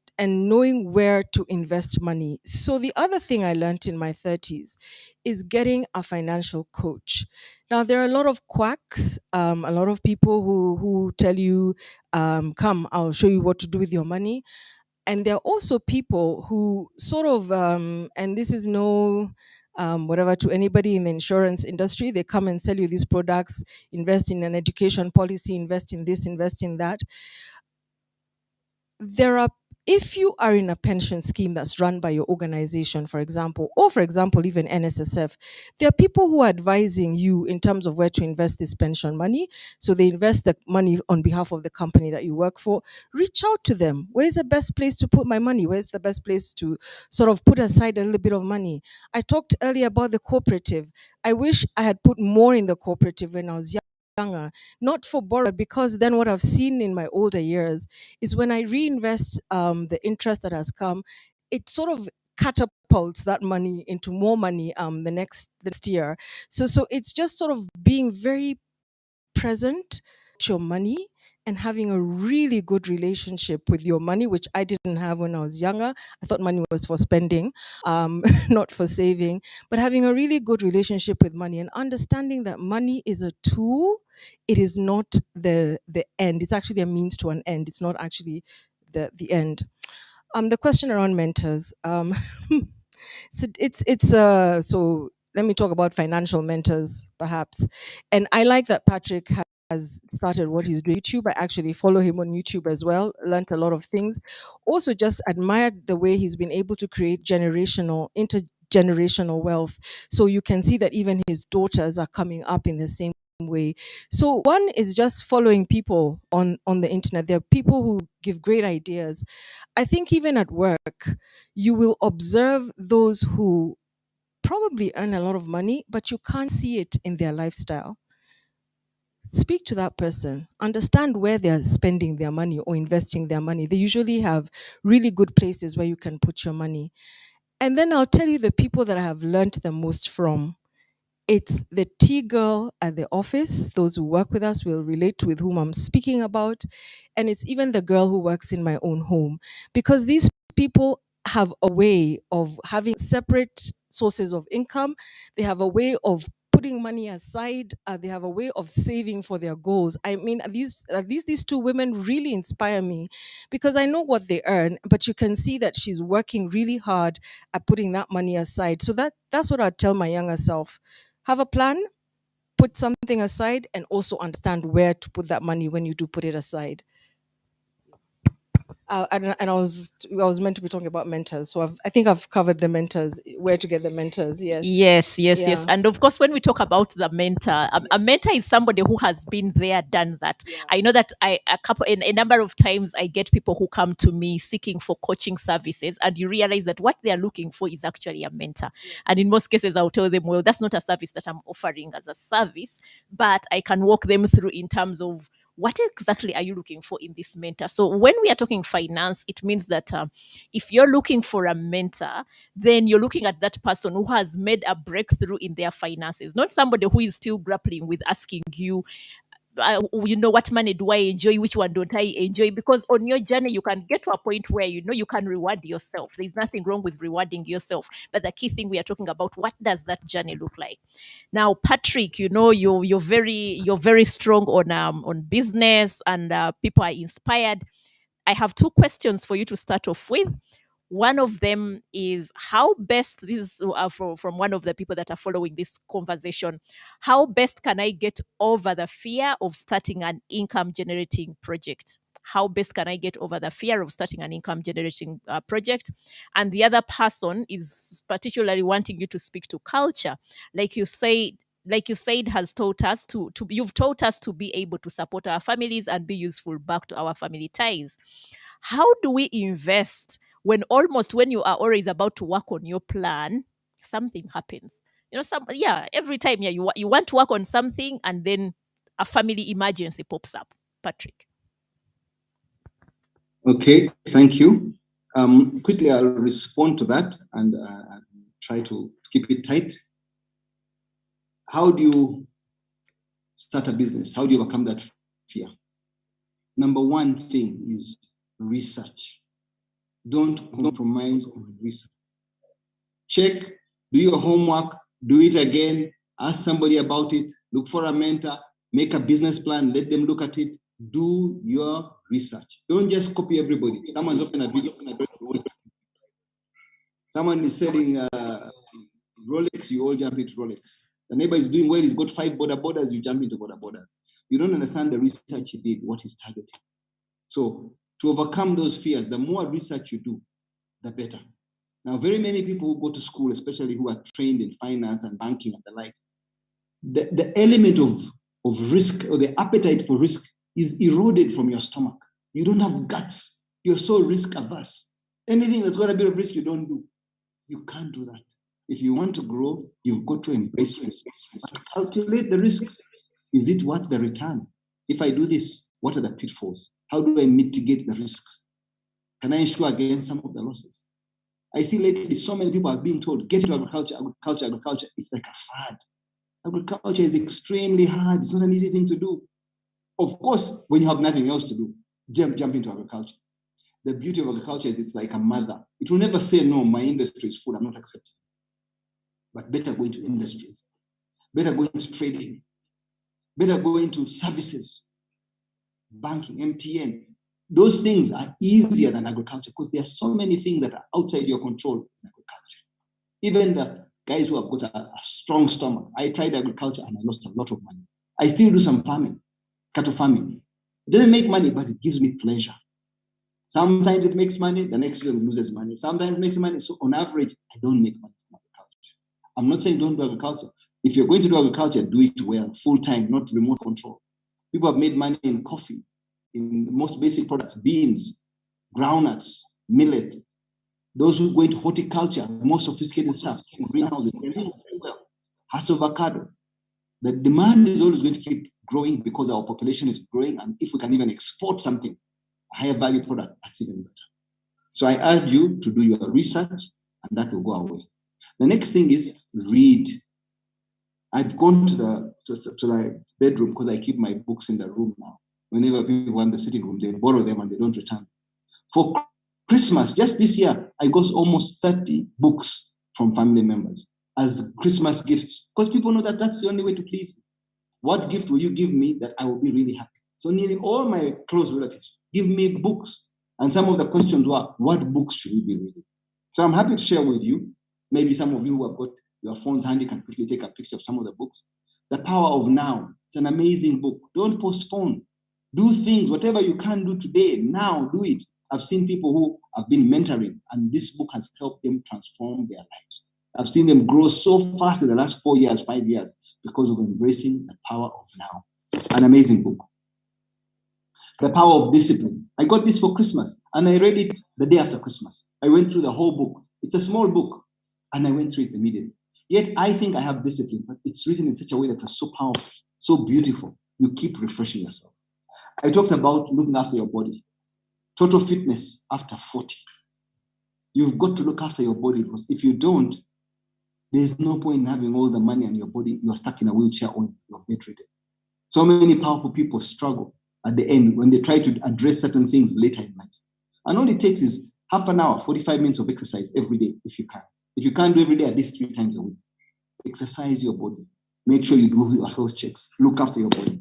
knowing where to invest money. So the other thing I learned in my 30s is getting a financial coach. Now there are a lot of quacks, a lot of people who tell you, come, I'll show you what to do with your money. And there are also people who sort of, and this is no whatever to anybody in the insurance industry, they come and sell you these products, invest in an education policy, invest in this, invest in that. If you are in a pension scheme that's run by your organization, for example, or for example, even NSSF, there are people who are advising you in terms of where to invest this pension money. So they invest the money on behalf of the company that you work for. Reach out to them. Where's the best place to put my money? Where's the best place to sort of put aside a little bit of money? I talked earlier about the cooperative. I wish I had put more in the cooperative when I was younger, not for borrow, because then what I've seen in my older years is when I reinvest the interest that has come, it sort of catapults that money into more money the next year. So it's just sort of being very present to your money and having a really good relationship with your money, which I didn't have when I was younger. I thought money was for spending, not for saving, but having a really good relationship with money and understanding that money is a tool. It is not the end. It's actually a means to an end. It's not actually the end. The question around mentors. So let me talk about financial mentors, perhaps. And I like that Patrick has started what he's doing on YouTube. I actually follow him on YouTube as well, learned a lot of things. Also just admired the way he's been able to create intergenerational wealth. So you can see that even his daughters are coming up in the same way. So one is just following people on the internet. There are people who give great ideas. I think even at work, you will observe those who probably earn a lot of money, but you can't see it in their lifestyle. Speak to that person, understand where they're spending their money or investing their money. They usually have really good places where you can put your money. And then I'll tell you the people that I have learned the most from. It's the tea girl at the office. Those who work with us will relate with whom I'm speaking about. And it's even the girl who works in my own home. Because these people have a way of having separate sources of income. They have a way of putting money aside. They have a way of saving for their goals. I mean, these two women really inspire me because I know what they earn, but you can see that she's working really hard at putting that money aside. So that's what I'd tell my younger self. Have a plan, put something aside, and also understand where to put that money when you do put it aside. And I was meant to be talking about mentors, so I think I've covered the mentors, where to get the mentors. Yes. And of course, when we talk about the mentor, a mentor is somebody who has been there, done that. Yeah. I know that a number of times I get people who come to me seeking for coaching services, and you realize that what they are looking for is actually a mentor. Yeah. And in most cases, I'll tell them, well, that's not a service that I'm offering as a service, but I can walk them through in terms of what exactly are you looking for in this mentor? So when we are talking finance, it means that if you're looking for a mentor, then you're looking at that person who has made a breakthrough in their finances, not somebody who is still grappling with asking you, what money do I enjoy? Which one don't I enjoy? Because on your journey, you can get to a point where, you can reward yourself. There's nothing wrong with rewarding yourself. But the key thing we are talking about, what does that journey look like? Now, Patrick, you're very strong on business, and people are inspired. I have two questions for you to start off with. One of them is how best, this is from one of the people that are following this conversation, how best can I get over the fear of starting an income generating project? How best can I get over the fear of starting an income generating project? And the other person is particularly wanting you to speak to culture. Like you said, has taught us you've taught us to be able to support our families and be useful back to our family ties. How do we invest when you are always about to work on your plan, something happens? Every time you want to work on something and then a family emergency pops up. Patrick. Okay, thank you. Quickly, I'll respond to that and try to keep it tight. How do you start a business? How do you overcome that fear? Number one thing is research. Don't compromise on research. Check, do your homework, do it again, ask somebody about it, look for a mentor, make a business plan, let them look at it, do your research. Don't just copy everybody. Someone's open a video, someone is selling Rolex, you all jump into Rolex. The neighbor is doing well, he's got 5 borders, you jump into borders. You don't understand the research he did, what he's targeting. So to overcome those fears, the more research you do, the better. Now, very many people who go to school, especially who are trained in finance and banking and the like, the element of risk or the appetite for risk is eroded from your stomach. You don't have guts. You're so risk averse. Anything that's got a bit of risk, you don't do. You can't do that. If you want to grow, you've got to embrace risk. Calculate the risks. Is it worth the return? If I do this, what are the pitfalls? How do I mitigate the risks? Can I insure against some of the losses? I see lately so many people are being told, get into agriculture. It's like a fad. Agriculture is extremely hard. It's not an easy thing to do. Of course, when you have nothing else to do, jump into agriculture. The beauty of agriculture is it's like a mother. It will never say, no, my industry is full, I'm not accepting. But better go into industries, better go into trading, better go into services, banking, MTN. Those things are easier than agriculture because there are so many things that are outside your control in agriculture. Even the guys who have got a strong stomach. I tried agriculture and I lost a lot of money. I still do some farming, cattle farming. It doesn't make money, but it gives me pleasure. Sometimes it makes money, the next year it loses money. Sometimes it makes money. So on average, I don't make money from agriculture. I'm not saying don't do agriculture. If you're going to do agriculture, do it well, full-time, not remote control. People have made money in coffee, in the most basic products, beans, groundnuts, millet. Those who go into horticulture, more sophisticated stuff, greenhouses, they're doing very well. Avocado. The demand is always going to keep growing because our population is growing, and if we can even export something, a higher value product, that's even better. So I urge you to do your research, and that will go away. The next thing is read. I've gone to the bedroom because I keep my books in the room now. Whenever people want the sitting room, they borrow them and they don't return. For Christmas, just this year, I got almost 30 books from family members as Christmas gifts because people know that that's the only way to please me. What gift will you give me that I will be really happy? So nearly all my close relatives give me books. And some of the questions were, what books should we be reading? So I'm happy to share with you. Maybe some of you who have got your phones handy can quickly take a picture of some of the books. The Power of Now. It's an amazing book. Don't postpone. Do things, whatever you can do today, now do it. I've seen people who have been mentoring, and this book has helped them transform their lives. I've seen them grow so fast in the last 4 years, 5 years, because of embracing the power of now. An amazing book. The Power of Discipline. I got this for Christmas, and I read it the day after Christmas. I went through the whole book. It's a small book, and I went through it immediately. Yet I think I have discipline, but it's written in such a way that it's so powerful, so beautiful. You keep refreshing yourself. I talked about looking after your body. Total fitness after 40. You've got to look after your body because if you don't, there's no point in having all the money and your body, you're stuck in a wheelchair or you're bedridden. So many powerful people struggle at the end when they try to address certain things later in life. And all it takes is half an hour, 45 minutes of exercise every day if you can. If you can't do every day, at least 3 times a week. Exercise your body. Make sure you do your health checks. Look after your body.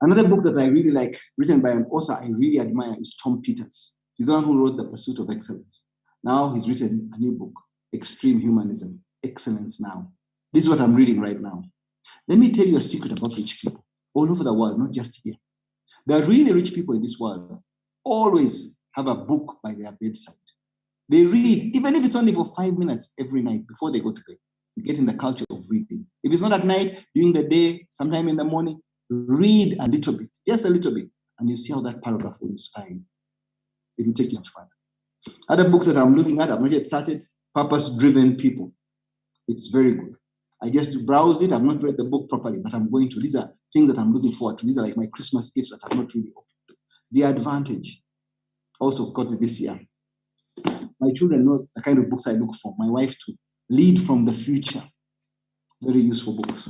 Another book that I really like, written by an author I really admire, is Tom Peters. He's the one who wrote The Pursuit of Excellence. Now he's written a new book, Extreme Humanism, Excellence Now. This is what I'm reading right now. Let me tell you a secret about rich people all over the world, not just here. The really rich people in this world always have a book by their bedside. They read, even if it's only for 5 minutes every night before they go to bed. You get in the culture of reading. If it's not at night, during the day, sometime in the morning, read a little bit, just a little bit, and you see how that paragraph will inspire you. It will take you much further. Other books that I'm looking at, I've not yet started, Purpose-Driven People. It's very good. I just browsed it. I've not read the book properly, but I'm going to. These are things that I'm looking forward to. These are like my Christmas gifts that I've not really opened. The Advantage, also got it this year. My children know the kind of books I look for. My wife too. Lead from the Future. Very useful books.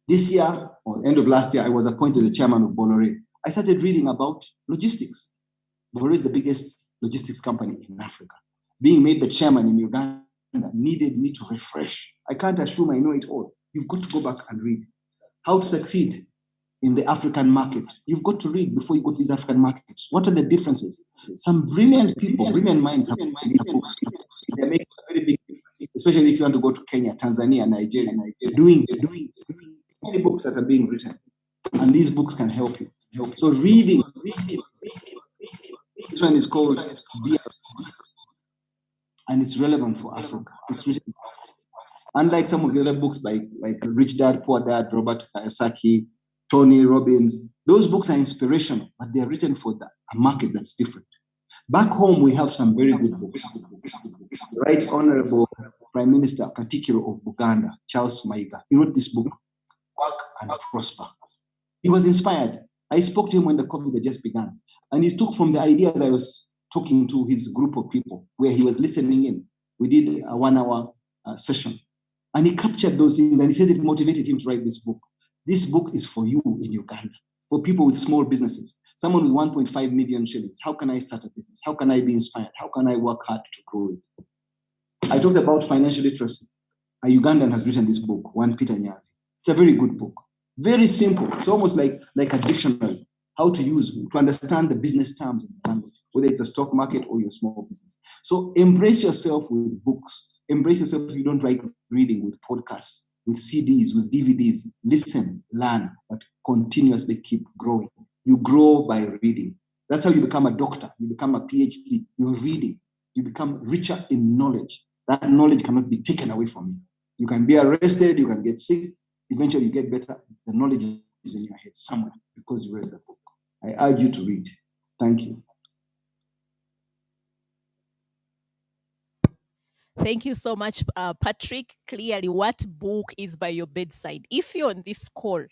This year, or end of last year, I was appointed the chairman of Bolloré. I started reading about logistics. Bolloré is the biggest logistics company in Africa. Being made the chairman in Uganda needed me to refresh. I can't assume I know it all. You've got to go back and read. How to succeed in the African market. You've got to read before you go to these African markets. What are the differences? Some brilliant people, brilliant minds have these books. They make a very big difference, especially if you want to go to Kenya, Tanzania, Nigeria, doing many books that are being written. And these books can help you. So reading. This one is called Be, and it's relevant for Africa. It's written. Unlike some of the other books like Rich Dad, Poor Dad, Robert Kiyosaki, Tony Robbins, those books are inspirational, but they're written for a market that's different. Back home, we have some very good books. The Right Honorable Prime Minister Katikiro of Buganda, Charles Mayiga, he wrote this book, Work and Prosper. He was inspired. I spoke to him when the COVID had just begun, and he took from the ideas I was talking to his group of people, where he was listening in. We did a 1-hour session, and he captured those things, and he says it motivated him to write this book. This book is for you in Uganda, for people with small businesses. Someone with 1.5 million shillings. How can I start a business? How can I be inspired? How can I work hard to grow it? I talked about financial literacy. A Ugandan has written this book, One Peter Nyazi. It's a very good book. Very simple. It's almost like a dictionary. How to understand the business terms in the language, whether it's a stock market or your small business. So embrace yourself with books. Embrace yourself if you don't like reading, with podcasts, with CDs, with DVDs. Listen, learn, but continuously keep growing. You grow by reading. That's how you become a doctor. You become a PhD. You're reading. You become richer in knowledge. That knowledge cannot be taken away from you. You can be arrested. You can get sick. Eventually, you get better. The knowledge is in your head somewhere because you read the book. I urge you to read. Thank you. Thank you so much, Patrick. Clearly, what book is by your bedside? If you're on this call,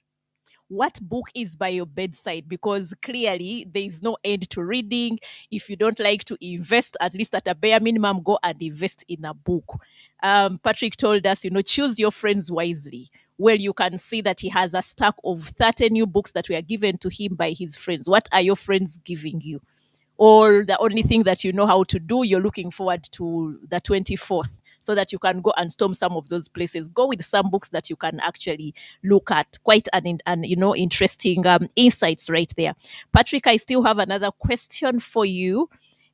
what book is by your bedside? Because clearly there is no end to reading. If you don't like to invest, at least at a bare minimum, go and invest in a book. Patrick told us, choose your friends wisely. Well, you can see that he has a stack of 30 new books that were given to him by his friends. What are your friends giving you? Or the only thing that you know how to do, you're looking forward to the 24th so that you can go and storm some of those places. Go with some books that you can actually look at. Quite an interesting insights right there. Patrick, I still have another question for you.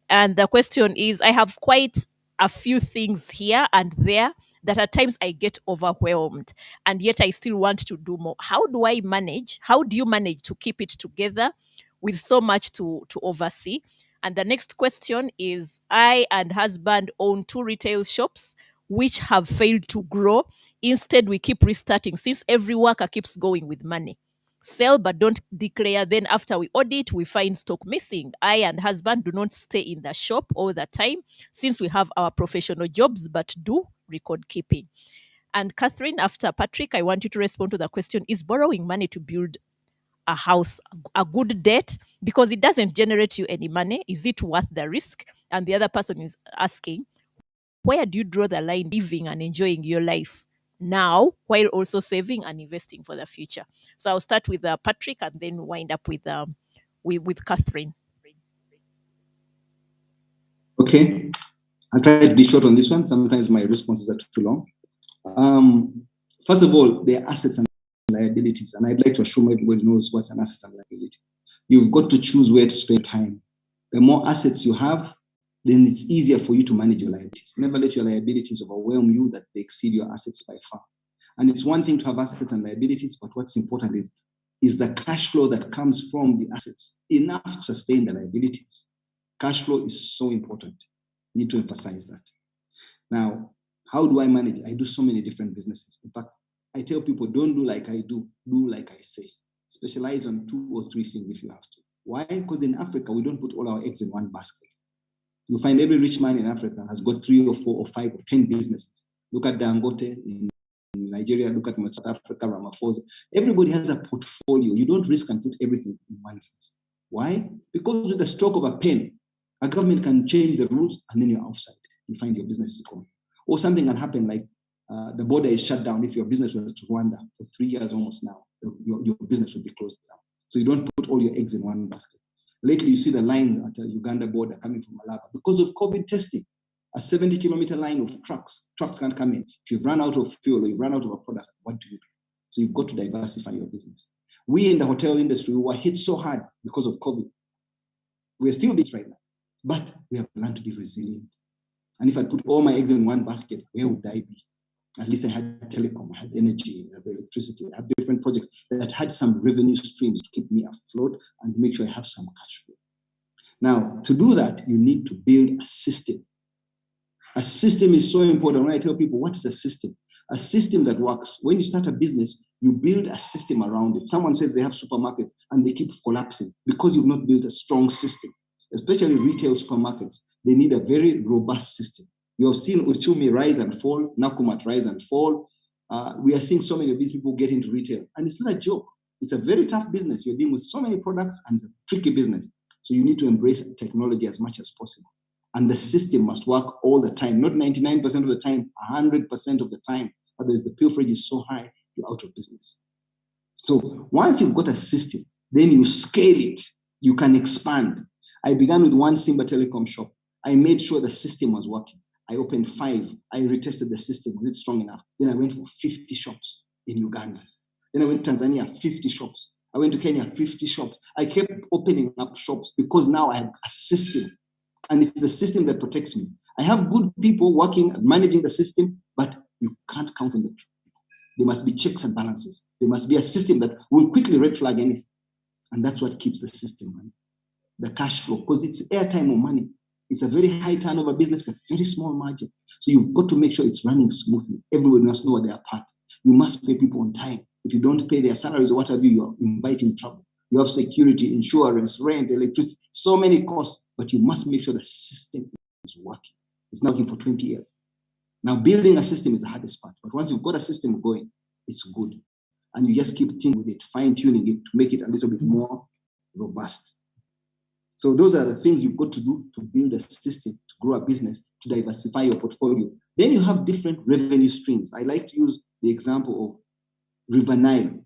And the question is, I have quite a few things here and there that at times I get overwhelmed, and yet I still want to do more. How do you manage to keep it together with so much to oversee? And the next question is, I and husband own 2 retail shops which have failed to grow. Instead, we keep restarting since every worker keeps going with money. Sell but don't declare. Then after we audit, we find stock missing. I and husband do not stay in the shop all the time since we have our professional jobs but do record keeping. And Catherine, after Patrick, I want you to respond to the question, is borrowing money to build a house a good debt because it doesn't generate you any money? Is it worth the risk? And the other person is asking, where do you draw the line living and enjoying your life now while also saving and investing for the future? So I'll start with Patrick and then wind up with Catherine. Okay, I'll try to be short on this one. Sometimes my responses are too long. First of all, there are assets and liabilities, and I'd like to assume everybody knows what's an asset and liability. You've got to choose where to spend time. The more assets you have, then it's easier for you to manage your liabilities. Never let your liabilities overwhelm you that they exceed your assets by far. And it's one thing to have assets and liabilities, but what's important is the cash flow that comes from the assets enough to sustain the liabilities. Cash flow is so important. Need to emphasize that. Now, how do I manage it? I do so many different businesses. In fact, I tell people, don't do like I do like I say. Specialize on 2 or 3 things if you have to. Why? Because in Africa, we don't put all our eggs in one basket. You find every rich man in Africa has got 3 or 4 or 5 or 10 businesses. Look at Dangote in Nigeria, look at South Africa, Ramaphosa. Everybody has a portfolio. You don't risk and put everything in one business. Why? Because with the stroke of a pen, a government can change the rules and then you're outside. You find your business is gone. or something can happen like the border is shut down. If your business was to Rwanda for 3 years almost now, your business will be closed down. So you don't put all your eggs in one basket. Lately, you see the line at the Uganda border coming from Malaba because of COVID testing. A 70-kilometer line of trucks can't come in. If you've run out of fuel or you've run out of a product, what do you do? So you've got to diversify your business. We in the hotel industry were hit so hard because of COVID. We're still big right now, but we have learned to be resilient. And if I put all my eggs in one basket, where would I be? At least I had telecom, I had energy, I had electricity, I had different projects that had some revenue streams to keep me afloat and make sure I have some cash flow. Now, to do that, you need to build a system. A system is so important. When I tell people, what is a system? A system that works. When you start a business, you build a system around it. Someone says they have supermarkets and they keep collapsing because you've not built a strong system. Especially retail supermarkets, they need a very robust system. You have seen Uchumi rise and fall, Nakumat rise and fall. We are seeing so many of these people get into retail. And it's not a joke. It's a very tough business. You're dealing with so many products and a tricky business. So you need to embrace technology as much as possible. And the system must work all the time, not 99% of the time, 100% of the time. Otherwise, the pilferage is so high, you're out of business. So once you've got a system, then you scale it. You can expand. I began with one Simba Telecom shop. I made sure the system was working. I opened 5. I retested the system. Was it strong enough? Then I went for 50 shops in Uganda. Then I went to Tanzania, 50 shops. I went to Kenya, 50 shops. I kept opening up shops because now I have a system. And it's the system that protects me. I have good people working, managing the system, but you can't count on them. There must be checks and balances. There must be a system that will quickly red flag anything. And that's what keeps the system running. The cash flow, because it's airtime or money. It's a very high turnover business, but very small margin. So you've got to make sure it's running smoothly. Everyone must know their part. You must pay people on time. If you don't pay their salaries or what have you, you're inviting trouble. You have security, insurance, rent, electricity, so many costs, but you must make sure the system is working. It's not working for 20 years. Now, building a system is the hardest part, but once you've got a system going, it's good. And you just keep tinkering with it, fine-tuning it to make it a little bit more robust. So those are the things you've got to do to build a system, to grow a business, to diversify your portfolio. Then you have different revenue streams. I like to use the example of River Nile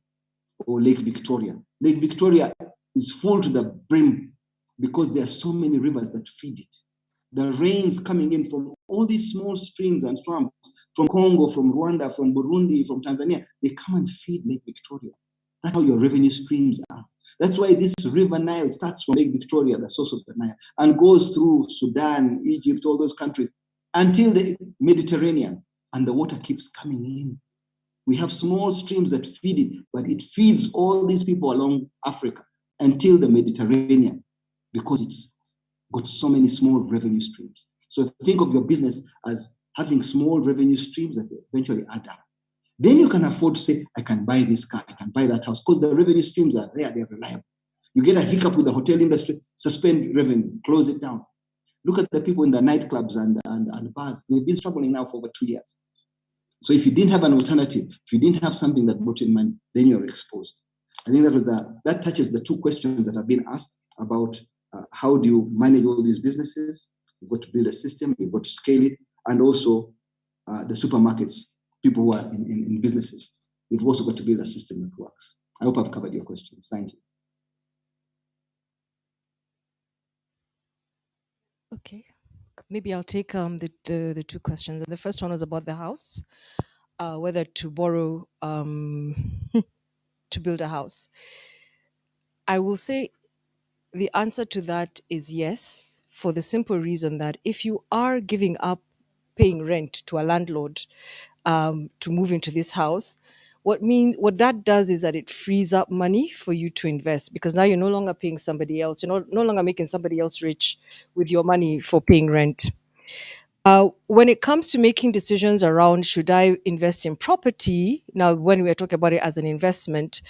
or Lake Victoria. Lake Victoria is full to the brim because there are so many rivers that feed it. The rains coming in from all these small streams and swamps, from Congo, from Rwanda, from Burundi, from Tanzania, they come and feed Lake Victoria. That's how your revenue streams are. That's why this River Nile starts from Lake Victoria, the source of the Nile, and goes through Sudan, Egypt, all those countries, until the Mediterranean, and the water keeps coming in. We have small streams that feed it, but it feeds all these people along Africa until the Mediterranean, because it's got so many small revenue streams. So think of your business as having small revenue streams that eventually add up. Then you can afford to say, I can buy this car, I can buy that house, because the revenue streams are there, they're reliable. You get a hiccup with the hotel industry, suspend revenue, close it down. Look at the people in the nightclubs and bars. They've been struggling now for over 2 years. So if you didn't have an alternative, if you didn't have something that brought in money, then you're exposed. I think that touches the 2 questions that have been asked about how do you manage all these businesses? You've got to build a system, you've got to scale it, and also the supermarkets, people who are in businesses. You've also got to build a system that works. I hope I've covered your questions. Thank you. Okay, maybe I'll take the 2 questions. The first one was about the house, whether to borrow to build a house. I will say the answer to that is yes, for the simple reason that if you are giving up paying rent to a landlord to move into this house, what that does is that it frees up money for you to invest, because now you're no longer paying somebody else. You're no longer making somebody else rich with your money for paying rent. When it comes to making decisions around should I invest in property, now when we're talking about it as an investment,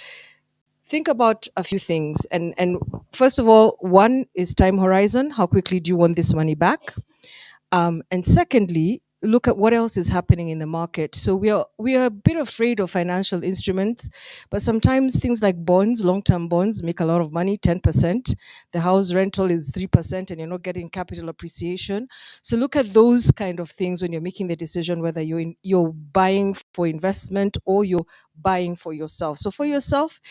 think about a few things. And first of all, one is time horizon. How quickly do you want this money back? And secondly, look at what else is happening in the market. So we are a bit afraid of financial instruments, but sometimes things like bonds, long-term bonds, make a lot of money, 10%. The house rental is 3%, and you're not getting capital appreciation. So look at those kind of things when you're making the decision whether you're buying for investment or you're buying for yourself. So for yourself,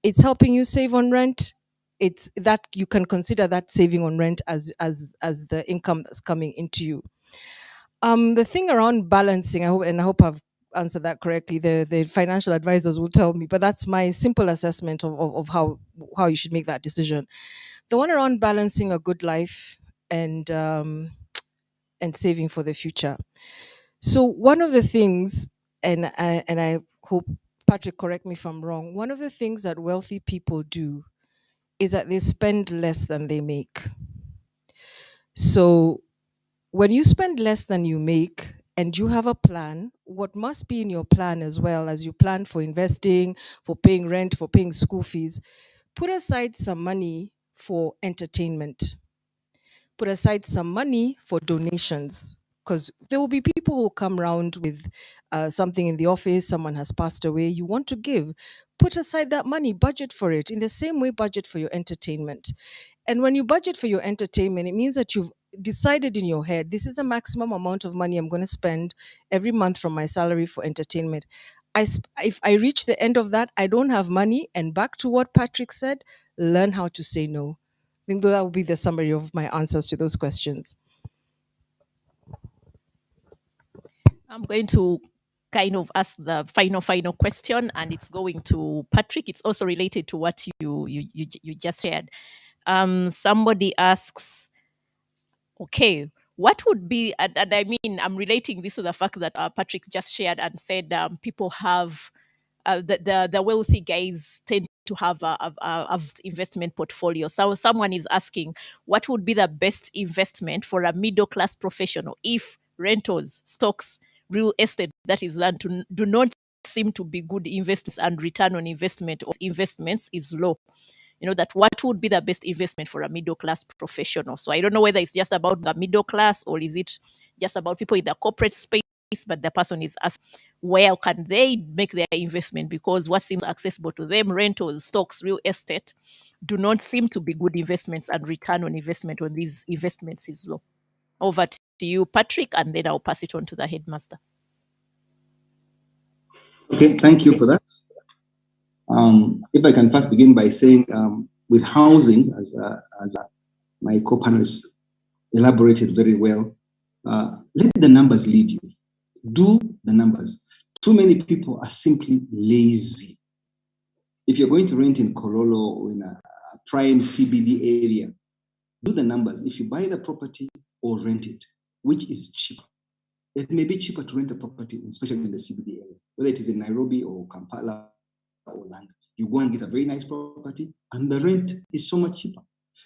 it's helping you save on rent. It's that you can consider that saving on rent as the income that's coming into you. The thing around balancing, I hope I've answered that correctly. The financial advisors will tell me, but that's my simple assessment of how you should make that decision. The one around balancing a good life and saving for the future. So one of the things, and I hope Patrick correct me if I'm wrong. One of the things that wealthy people do is that they spend less than they make. So when you spend less than you make and you have a plan, what must be in your plan as well as you plan for investing, for paying rent, for paying school fees, put aside some money for entertainment. Put aside some money for donations, because there will be people who will come around with something in the office, someone has passed away, you want to give. Put aside that money, budget for it. In the same way, budget for your entertainment. And when you budget for your entertainment, it means that you've decided in your head, this is the maximum amount of money I'm going to spend every month from my salary for entertainment. If I reach the end of that, I don't have money. And back to what Patrick said, learn how to say no. I think that will be the summary of my answers to those questions. I'm going to kind of ask the final question, and it's going to Patrick. It's also related to what you just shared. Somebody asks, okay, what would be, and I mean, I'm relating this to the fact that Patrick just shared and said people have, the wealthy guys tend to have a investment portfolio. So someone is asking, what would be the best investment for a middle class professional if rentals, stocks, real estate, that is land, do not seem to be good investments and return on investment or investments is low? That what would be the best investment for a middle class professional? So I don't know whether it's just about the middle class or is it just about people in the corporate space, but the person is asking where can they make their investment, because what seems accessible to them, rentals, stocks, real estate, do not seem to be good investments, and return on investment on these investments is low. Over to you, Patrick, and then I'll pass it on to the headmaster. Okay, thank you for that. If I can first begin by saying, with housing, as my co-panelists elaborated very well, let the numbers lead you. Do the numbers. Too many people are simply lazy. If you're going to rent in Kololo or in a prime CBD area, do the numbers. If you buy the property or rent it, which is cheaper? It may be cheaper to rent a property, especially in the CBD area, whether it is in Nairobi or Kampala or London. You go and get a very nice property, and the rent is so much cheaper.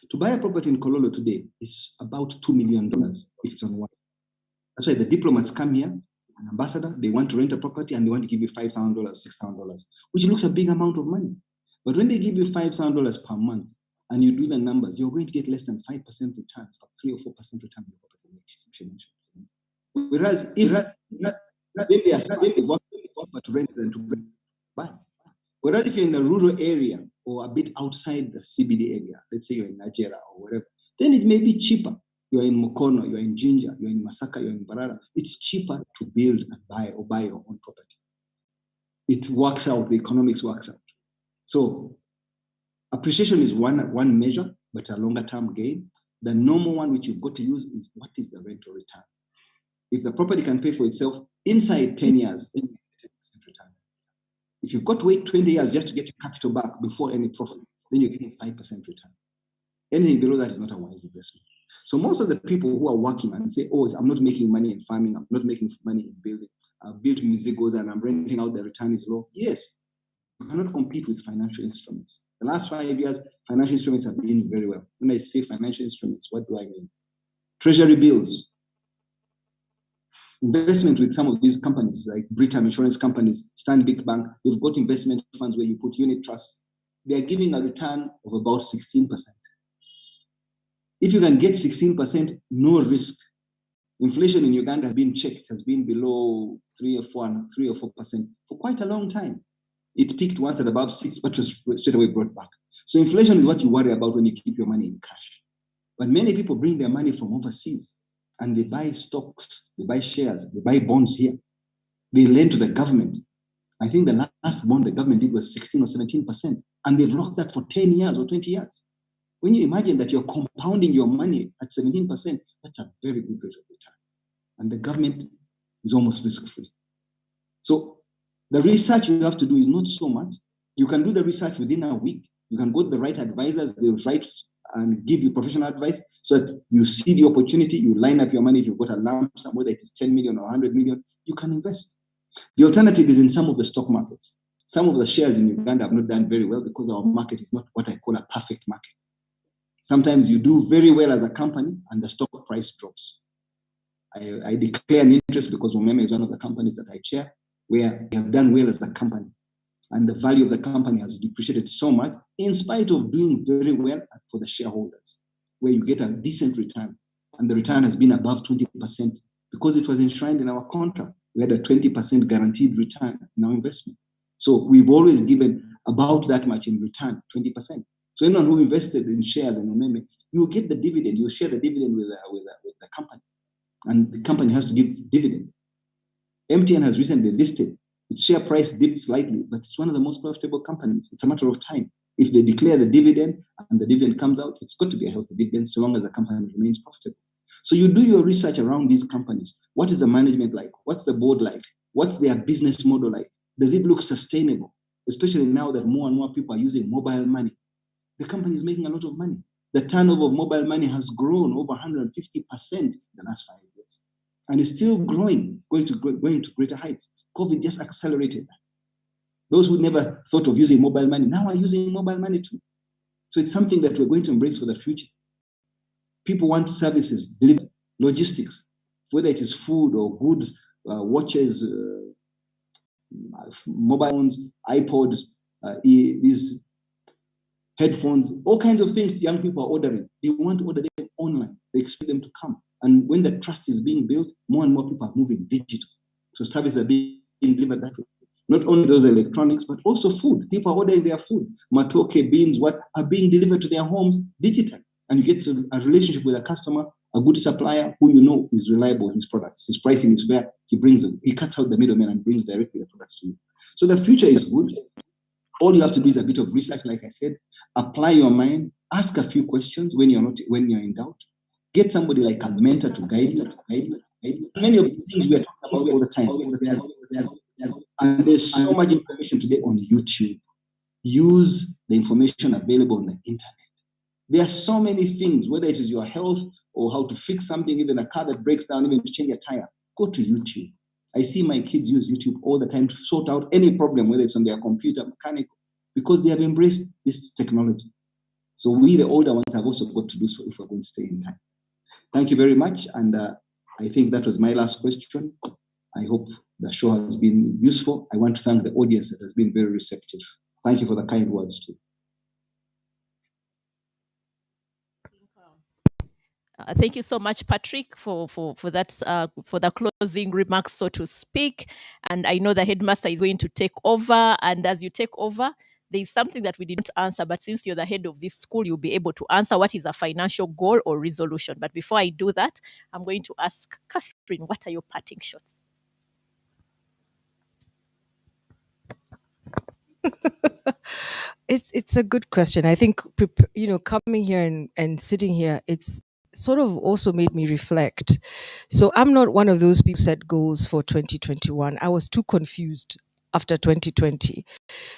To buy a property in Kololo today is about $2 million if it's on one. That's why the diplomats come here, an ambassador, they want to rent a property and they want to give you $5,000, $6,000, which looks a big amount of money. But when they give you $5,000 per month and you do the numbers, you're going to get less than 5% return, 3 or 4% return on your property. Whereas if they are starting to rent than to buy. Whereas if you're in a rural area or a bit outside the CBD area, let's say you're in Nigeria or wherever, then it may be cheaper. You're in Mukono, you're in Jinja, you're in Masaka, you're in Barara. It's cheaper to build and buy your own property. It works out, the economics works out. So appreciation is one measure, but a longer term gain. The normal one which you've got to use is what is the rental return? If the property can pay for itself inside 10 years, then you get 10% return. If you've got to wait 20 years just to get your capital back before any profit, then you're getting 5% return. Anything below that is not a wise investment. So most of the people who are working and say, oh, I'm not making money in farming, I'm not making money in building, I've built Mizigos and I'm renting out, the return is low. Yes, you cannot compete with financial instruments. The last 5 years, financial instruments have been very well. When I say financial instruments, what do I mean? Treasury bills, investment with some of these companies like Britam insurance companies, Stanbic Bank, they've got investment funds where you put unit trusts. They're giving a return of about 16%. If you can get 16%, no risk, Inflation in Uganda has been checked, has been below 3 or 4% for quite a long time. It peaked once at above 6, but was straight away brought back. So inflation is what you worry about when you keep your money in cash. But many people bring their money from overseas and they buy stocks, they buy shares, they buy bonds here. They lend to the government. I think the last bond the government did was 16 or 17%, and they've locked that for 10 years or 20 years. When you imagine that you're compounding your money at 17%, that's a very good rate of return. And the government is almost risk-free. So the research you have to do is not so much. You can do the research within a week. You can go to the right advisors, they'll write and give you professional advice so that you see the opportunity, you line up your money. If you've got a lump sum, whether it is 10 million or 100 million, you can invest. The alternative is in some of the stock markets. Some of the shares in Uganda have not done very well because our market is not what I call a perfect market. Sometimes you do very well as a company and the stock price drops. I declare an interest because Umeme is one of the companies that I chair, where we have done well as a company. And the value of the company has depreciated so much in spite of doing very well for the shareholders, where you get a decent return. And the return has been above 20% because it was enshrined in our contract. We had a 20% guaranteed return in our investment. So we've always given about that much in return, 20%. So anyone who invested in shares in Umeme, you get the dividend. You share the dividend with the company. And the company has to give dividend. MTN has recently listed. Its share price dipped slightly, but it's one of the most profitable companies. It's a matter of time. If they declare the dividend and the dividend comes out, it's got to be a healthy dividend so long as the company remains profitable. So you do your research around these companies. What is the management like? What's the board like? What's their business model like? Does it look sustainable? Especially now that more and more people are using mobile money. The company is making a lot of money. The turnover of mobile money has grown over 150% in the last 5 years. And is still growing, going to greater heights. COVID just accelerated that. Those who never thought of using mobile money now are using mobile money too. So it's something that we're going to embrace for the future. People want services, delivery, logistics, whether it is food or goods, watches, mobile phones, iPods, these headphones, all kinds of things young people are ordering. They want to order them online. They expect them to come. And when the trust is being built, more and more people are moving digital. So services are being delivered that way. Not only those electronics, but also food. People are ordering their food. Matoke, beans, what are being delivered to their homes digital. And you get a relationship with a customer, a good supplier who you know is reliable in his products. His pricing is fair. He cuts out the middleman and brings directly the products to you. So the future is good. All you have to do is a bit of research, like I said. Apply your mind. Ask a few questions when you're in doubt. Get somebody like a mentor to guide you. Many of the things we are talking about all the time. And there's so much information today on YouTube. Use the information available on the internet. There are so many things, whether it is your health or how to fix something, even a car that breaks down, even to change a tire. Go to YouTube. I see my kids use YouTube all the time to sort out any problem, whether it's on their computer, mechanical, because they have embraced this technology. So we, the older ones, have also got to do so if we're going to stay in time. Thank you very much. And I think that was my last question. I hope the show has been useful. I want to thank the audience that has been very receptive. Thank you for the kind words too. Thank you so much, Patrick, for that for the closing remarks, so to speak. And I know the headmaster is going to take over. And as you take over, there is something that we didn't answer, but since you're the head of this school, you'll be able to answer what is a financial goal or resolution. But before I do that, I'm going to ask Catherine, what are your parting shots? It's a good question. I think coming here and sitting here, it's sort of also made me reflect. So I'm not one of those people who set goals for 2021. I was too confused after 2020.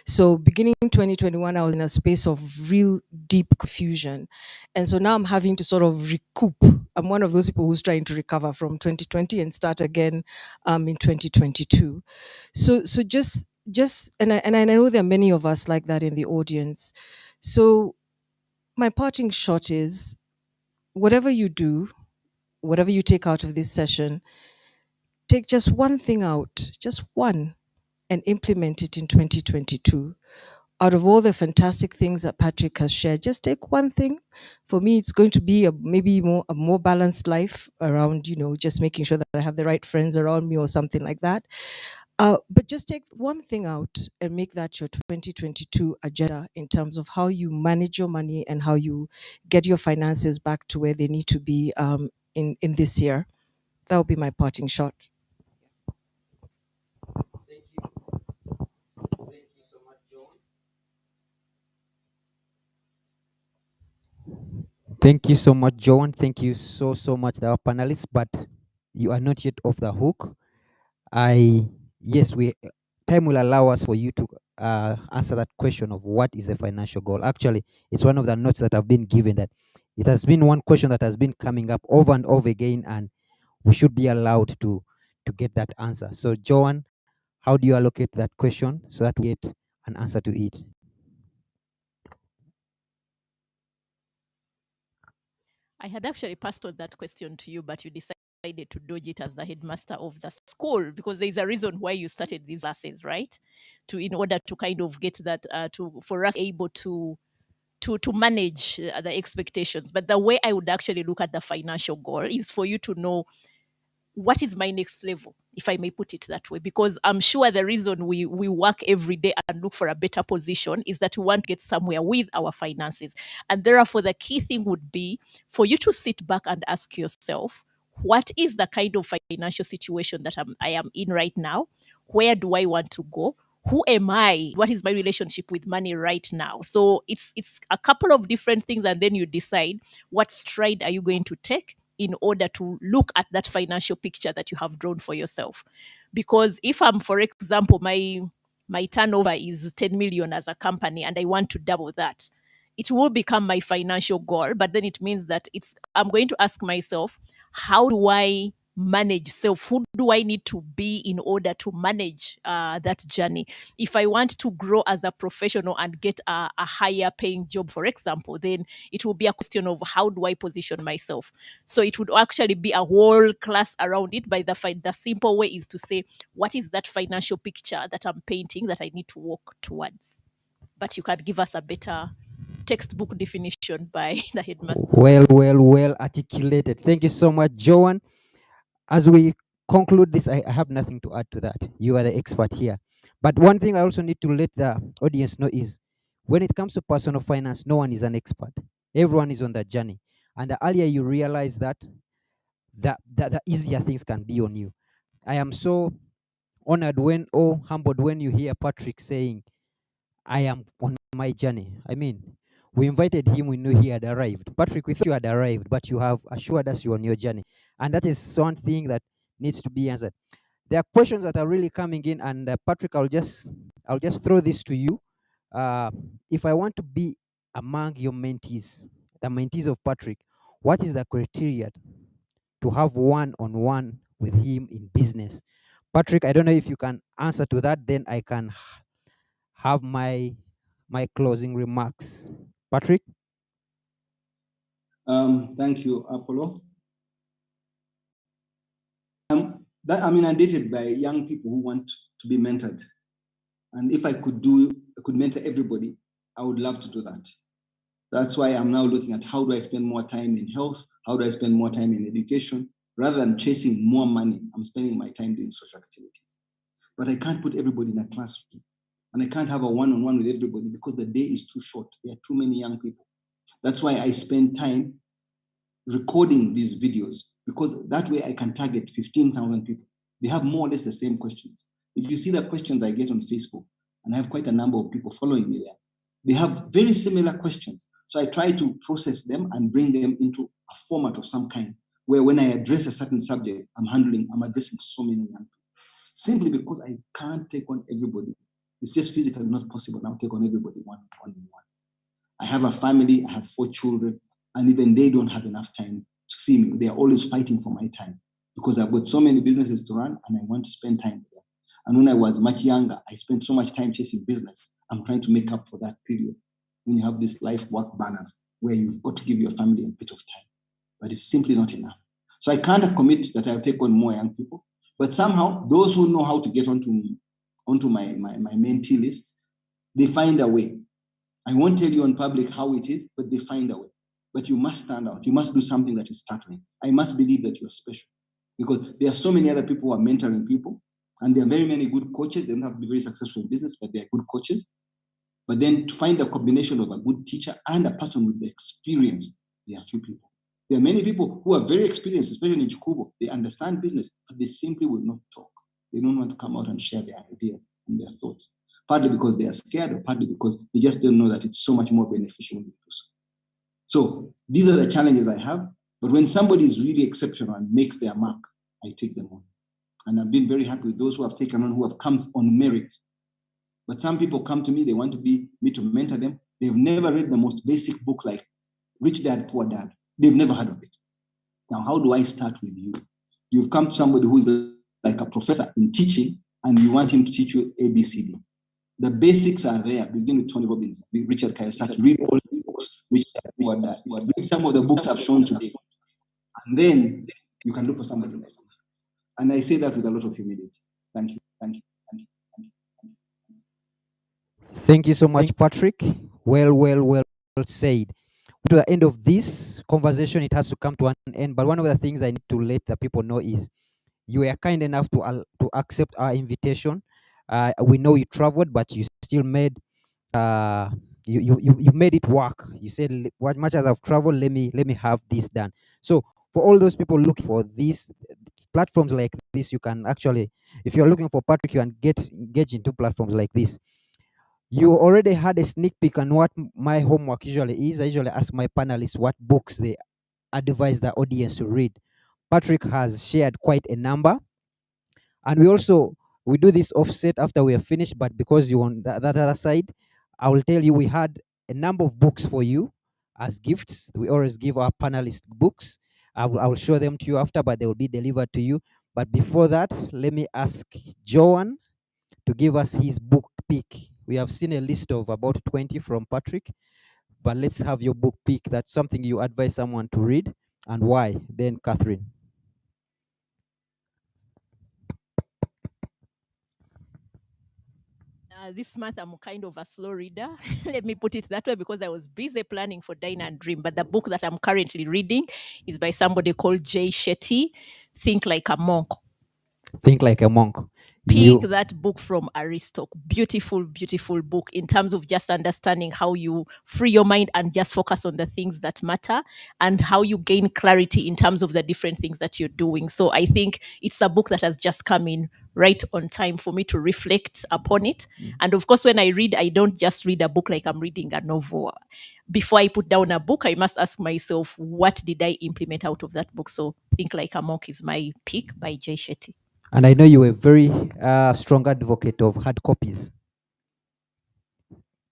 So beginning 2021, I was in a space of real deep confusion. And so now I'm having to sort of recoup. I'm one of those people who's trying to recover from 2020 and start again in 2022. So just and I know there are many of us like that in the audience. So my parting shot is, whatever you do, whatever you take out of this session, take just one thing out, just one, and implement it in 2022. out of all the fantastic things that Patrick has shared, just take one thing. For me, it's going to be maybe a more balanced life around, just making sure that I have the right friends around me or something like that. But just take one thing out and make that your 2022 agenda in terms of how you manage your money and how you get your finances back to where they need to be in this year. That would be my parting shot. Thank you. Thank you so much, John. Thank you so much, John. Thank you so much, our panelists. But you are not yet off the hook. Yes, time will allow us for you to answer that question of what is a financial goal. Actually, it's one of the notes that have been given, that it has been one question that has been coming up over and over again, and we should be allowed to get that answer. So, Joan, how do you allocate that question so that we get an answer to it? I had actually passed on that question to you, but you decided to dodge it as the headmaster of the school, because there's a reason why you started these classes, right? In order to kind of get that for us able to manage the expectations. But the way I would actually look at the financial goal is for you to know, what is my next level, if I may put it that way? Because I'm sure the reason we work every day and look for a better position is that we want to get somewhere with our finances. And therefore, the key thing would be for you to sit back and ask yourself, what is the kind of financial situation that I am in right now? Where do I want to go? Who am I? What is my relationship with money right now? So it's a couple of different things, and then you decide what stride are you going to take in order to look at that financial picture that you have drawn for yourself. Because if I'm, for example, my turnover is 10 million as a company and I want to double that, it will become my financial goal. But then it means that I'm going to ask myself, how do I manage self? Who do I need to be in order to manage that journey? If I want to grow as a professional and get a higher paying job, for example, then it will be a question of how do I position myself? So it would actually be a whole class around it. By the simple way is to say, what is that financial picture that I'm painting that I need to work towards? But you can give us a better textbook definition by the headmaster. Well articulated. Thank you so much, Joan. As we conclude this, I have nothing to add to that. You are the expert here. But one thing I also need to let the audience know is, when it comes to personal finance, no one is an expert. Everyone is on that journey. And the earlier you realize that, the easier things can be on you. I am so honored humbled when you hear Patrick saying, I am on my journey. I mean, we invited him, we knew he had arrived. Patrick, we thought you had arrived, but you have assured us you're on your journey. And that is something that needs to be answered. There are questions that are really coming in, and Patrick, I'll just throw this to you. If I want to be among your mentees, the mentees of Patrick, what is the criteria to have one-on-one with him in business? Patrick, I don't know if you can answer to that, then I can have my closing remarks. Patrick? Thank you, Apollo. I'm inundated by young people who want to be mentored. And if I could mentor everybody, I would love to do that. That's why I'm now looking at how do I spend more time in health? How do I spend more time in education? Rather than chasing more money, I'm spending my time doing social activities. But I can't put everybody in a classroom. And I can't have a one-on-one with everybody because the day is too short. There are too many young people. That's why I spend time recording these videos, because that way I can target 15,000 people. They have more or less the same questions. If you see the questions I get on Facebook, and I have quite a number of people following me there, they have very similar questions. So I try to process them and bring them into a format of some kind, where when I address a certain subject, I'm addressing so many young people. Simply because I can't take on everybody. It's just physically not possible now to take on everybody one-on-one. I have a family, I have 4 children, and even they don't have enough time to see me. They're always fighting for my time because I've got so many businesses to run and I want to spend time with them. And when I was much younger, I spent so much time chasing business. I'm trying to make up for that period when you have this life work balance where you've got to give your family a bit of time, but it's simply not enough. So I can't commit that I'll take on more young people, but somehow those who know how to get onto my mentee list, They find a way. I won't tell you in public how it is, but they find a way. But you must stand out. You must do something that is startling. I must believe that you're special, because there are so many other people who are mentoring people, and there are very many good coaches. They don't have to be very successful in business, but they are good coaches. But then to find a combination of a good teacher and a person with the experience, there are few people. There are many people who are very experienced, especially in Chikubo. They understand business, but they simply will not talk. They don't want to come out and share their ideas and their thoughts, partly because they are scared, or partly because they just don't know that it's so much more beneficial when you do so. So these are the challenges I have. But when somebody is really exceptional and makes their mark, I take them on. And I've been very happy with those who have taken on, who have come on merit. But some people come to me, they want me to mentor them. They've never read the most basic book like Rich Dad, Poor Dad. They've never heard of it. Now, how do I start with you? You've come to somebody who's like a professor in teaching, and you want him to teach you ABCD. The basics are there. Begin with Tony Robbins, Richard Kiyosaki. Read all the books, Rich Dad, Poor Dad. Read some of the books I've shown today. And then you can look for somebody else. And I say that with a lot of humility. Thank you. Thank you. Thank you. Thank you. Thank you so much, Patrick. Well said. To the end of this conversation, it has to come to an end. But one of the things I need to let the people know is you were kind enough to accept our invitation. We know you traveled, but you still made you made it work. You said, "What much as I've traveled, let me have this done." So for all those people looking for these platforms like this, you can actually, if you're looking for Patrick, you can engage into platforms like this. You already had a sneak peek on what my homework usually is. I usually ask my panelists what books they advise the audience to read. Patrick has shared quite a number, and we do this offset after we are finished. But because you on that other side, I will tell you we had a number of books for you as gifts. We always give our panelists books. I will show them to you after, but they will be delivered to you. But before that, let me ask Joan to give us his book pick. We have seen a list of about 20 from Patrick, but let's have your book pick. That's something you advise someone to read, and why. Then Catherine. This month I'm kind of a slow reader. Let me put it that way, because I was busy planning for Dine and Dream. But the book that I'm currently reading is by somebody called Jay Shetty, Think Like a Monk. Think Like a Monk. Pick that book from Aristotle. Beautiful, beautiful book in terms of just understanding how you free your mind and just focus on the things that matter, and how you gain clarity in terms of the different things that you're doing. So I think it's a book that has just come in right on time for me to reflect upon it. And of course, when I read, I don't just read a book like I'm reading a novel. Before I put down a book, I must ask myself, what did I implement out of that book? So Think Like a Monk is my pick by Jay Shetty. And I know you're a very strong advocate of hard copies.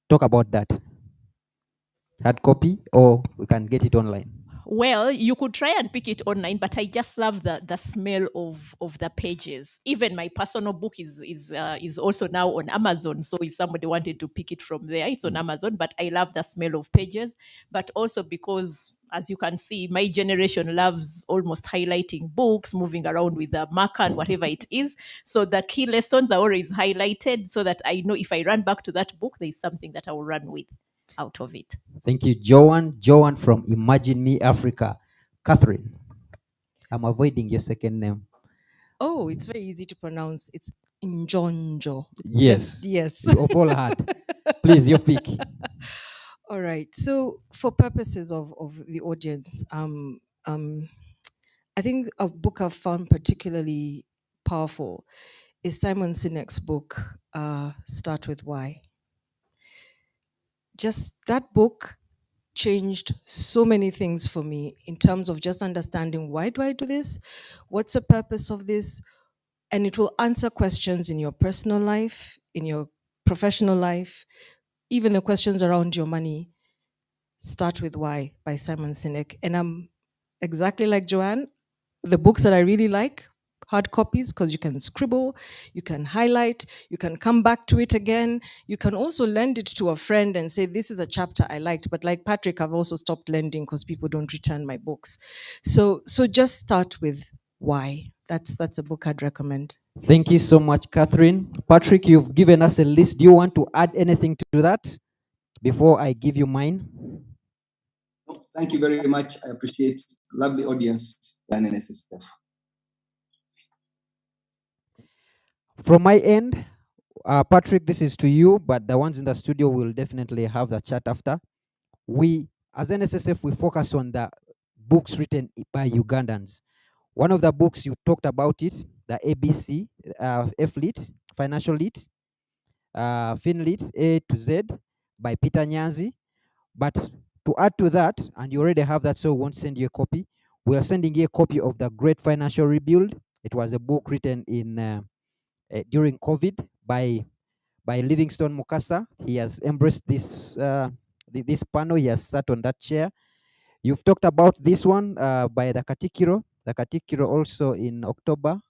Talk about that. Hard copy, or we can get it online? Well, you could try and pick it online, but I just love the smell of the pages. Even my personal book is also now on Amazon. So if somebody wanted to pick it from there, it's on Amazon. But I love the smell of pages. But also because, as you can see, my generation loves almost highlighting books, moving around with a marker and whatever it is. So the key lessons are always highlighted, so that I know if I run back to that book, there's something that I will run with out of it. Thank you, Joan. Joan from Imagine Me Africa. Catherine, I'm avoiding your second name. Oh, it's very easy to pronounce. It's Njonjo. Yes. Yes. You all had. Please, your pick. All right. So for purposes of the audience, I think a book I've found particularly powerful is Simon Sinek's book, Start With Why. Just that book changed so many things for me in terms of just understanding, why do I do this? What's the purpose of this? And it will answer questions in your personal life, in your professional life, even the questions around your money. Start With Why by Simon Sinek. And I'm exactly like Joanne. The books that I really like, hard copies, because you can scribble, you can highlight, you can come back to it again. You can also lend it to a friend and say, this is a chapter I liked. But like Patrick, I've also stopped lending because people don't return my books. So just start with why. That's a book I'd recommend. Thank you so much, Catherine. Patrick, you've given us a list. Do you want to add anything to that before I give you mine? Thank you very much. I appreciate lovely audience and NSSF. From my end, Patrick, this is to you, but the ones in the studio will definitely have the chat after. We, as NSSF, we focus on the books written by Ugandans. One of the books you talked about it, the ABC, F-Lit, Financial Lit, FinLit, A to Z, by Peter Nyanzi. But to add to that, and you already have that, so we won't send you a copy. We are sending you a copy of The Great Financial Rebuild. It was a book written in during COVID by Livingstone Mukasa. He has embraced this this panel. He has sat on that chair. You've talked about this one by the Katikiro. The Katikiro also in October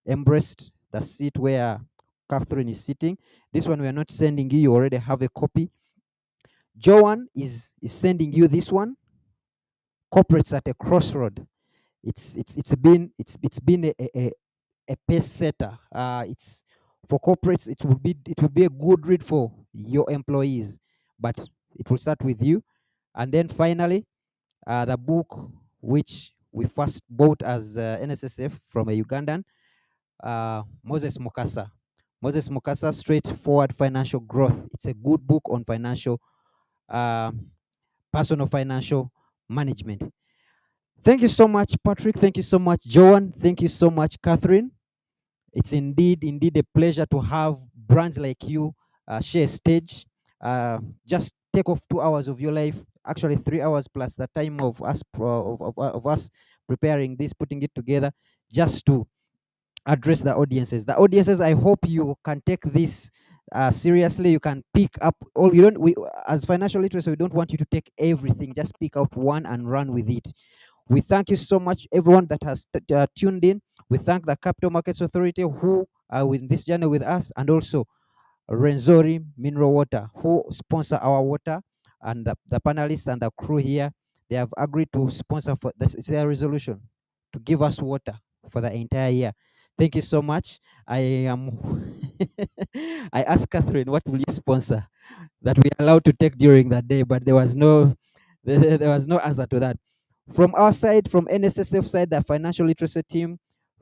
embraced the seat where Catherine is sitting. This one we are not sending you. You already have a copy. Joan is sending you this one. Corporates at a crossroad. It's been a pace setter. It's for corporates. It will be a good read for your employees, but it will start with you. And then finally, the book which we first bought as NSSF from a Ugandan, Moses Mukasa. Moses Mukasa, Straightforward Financial Growth. It's a good book on financial, personal financial management. Thank you so much, Patrick. Thank you so much, Joan. Thank you so much, Catherine. It's indeed a pleasure to have brands like you share stage. Just take off 2 hours of your life, actually 3 hours plus the time of us of us preparing this, putting it together, just to address the audiences. The audiences, I hope you can take this seriously. You can pick up all. You don't. We, as financial literacy, we don't want you to take everything. Just pick out one and run with it. We thank you so much, everyone that has tuned in. We thank the Capital Markets Authority who are in this journey with us, and also Renzori Mineral Water, who sponsor our water, and the panelists and the crew here. They have agreed to sponsor for this. It's their resolution to give us water for the entire year. Thank you so much. I am. I asked Catherine, what will you sponsor that we are allowed to take during that day, but there was no answer to that. From our side, from NSSF side, the financial literacy team,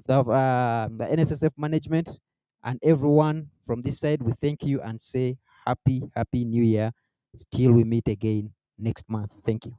the NSSF management, and everyone from this side, we thank you and say happy New Year. Till we meet again next month. Thank you.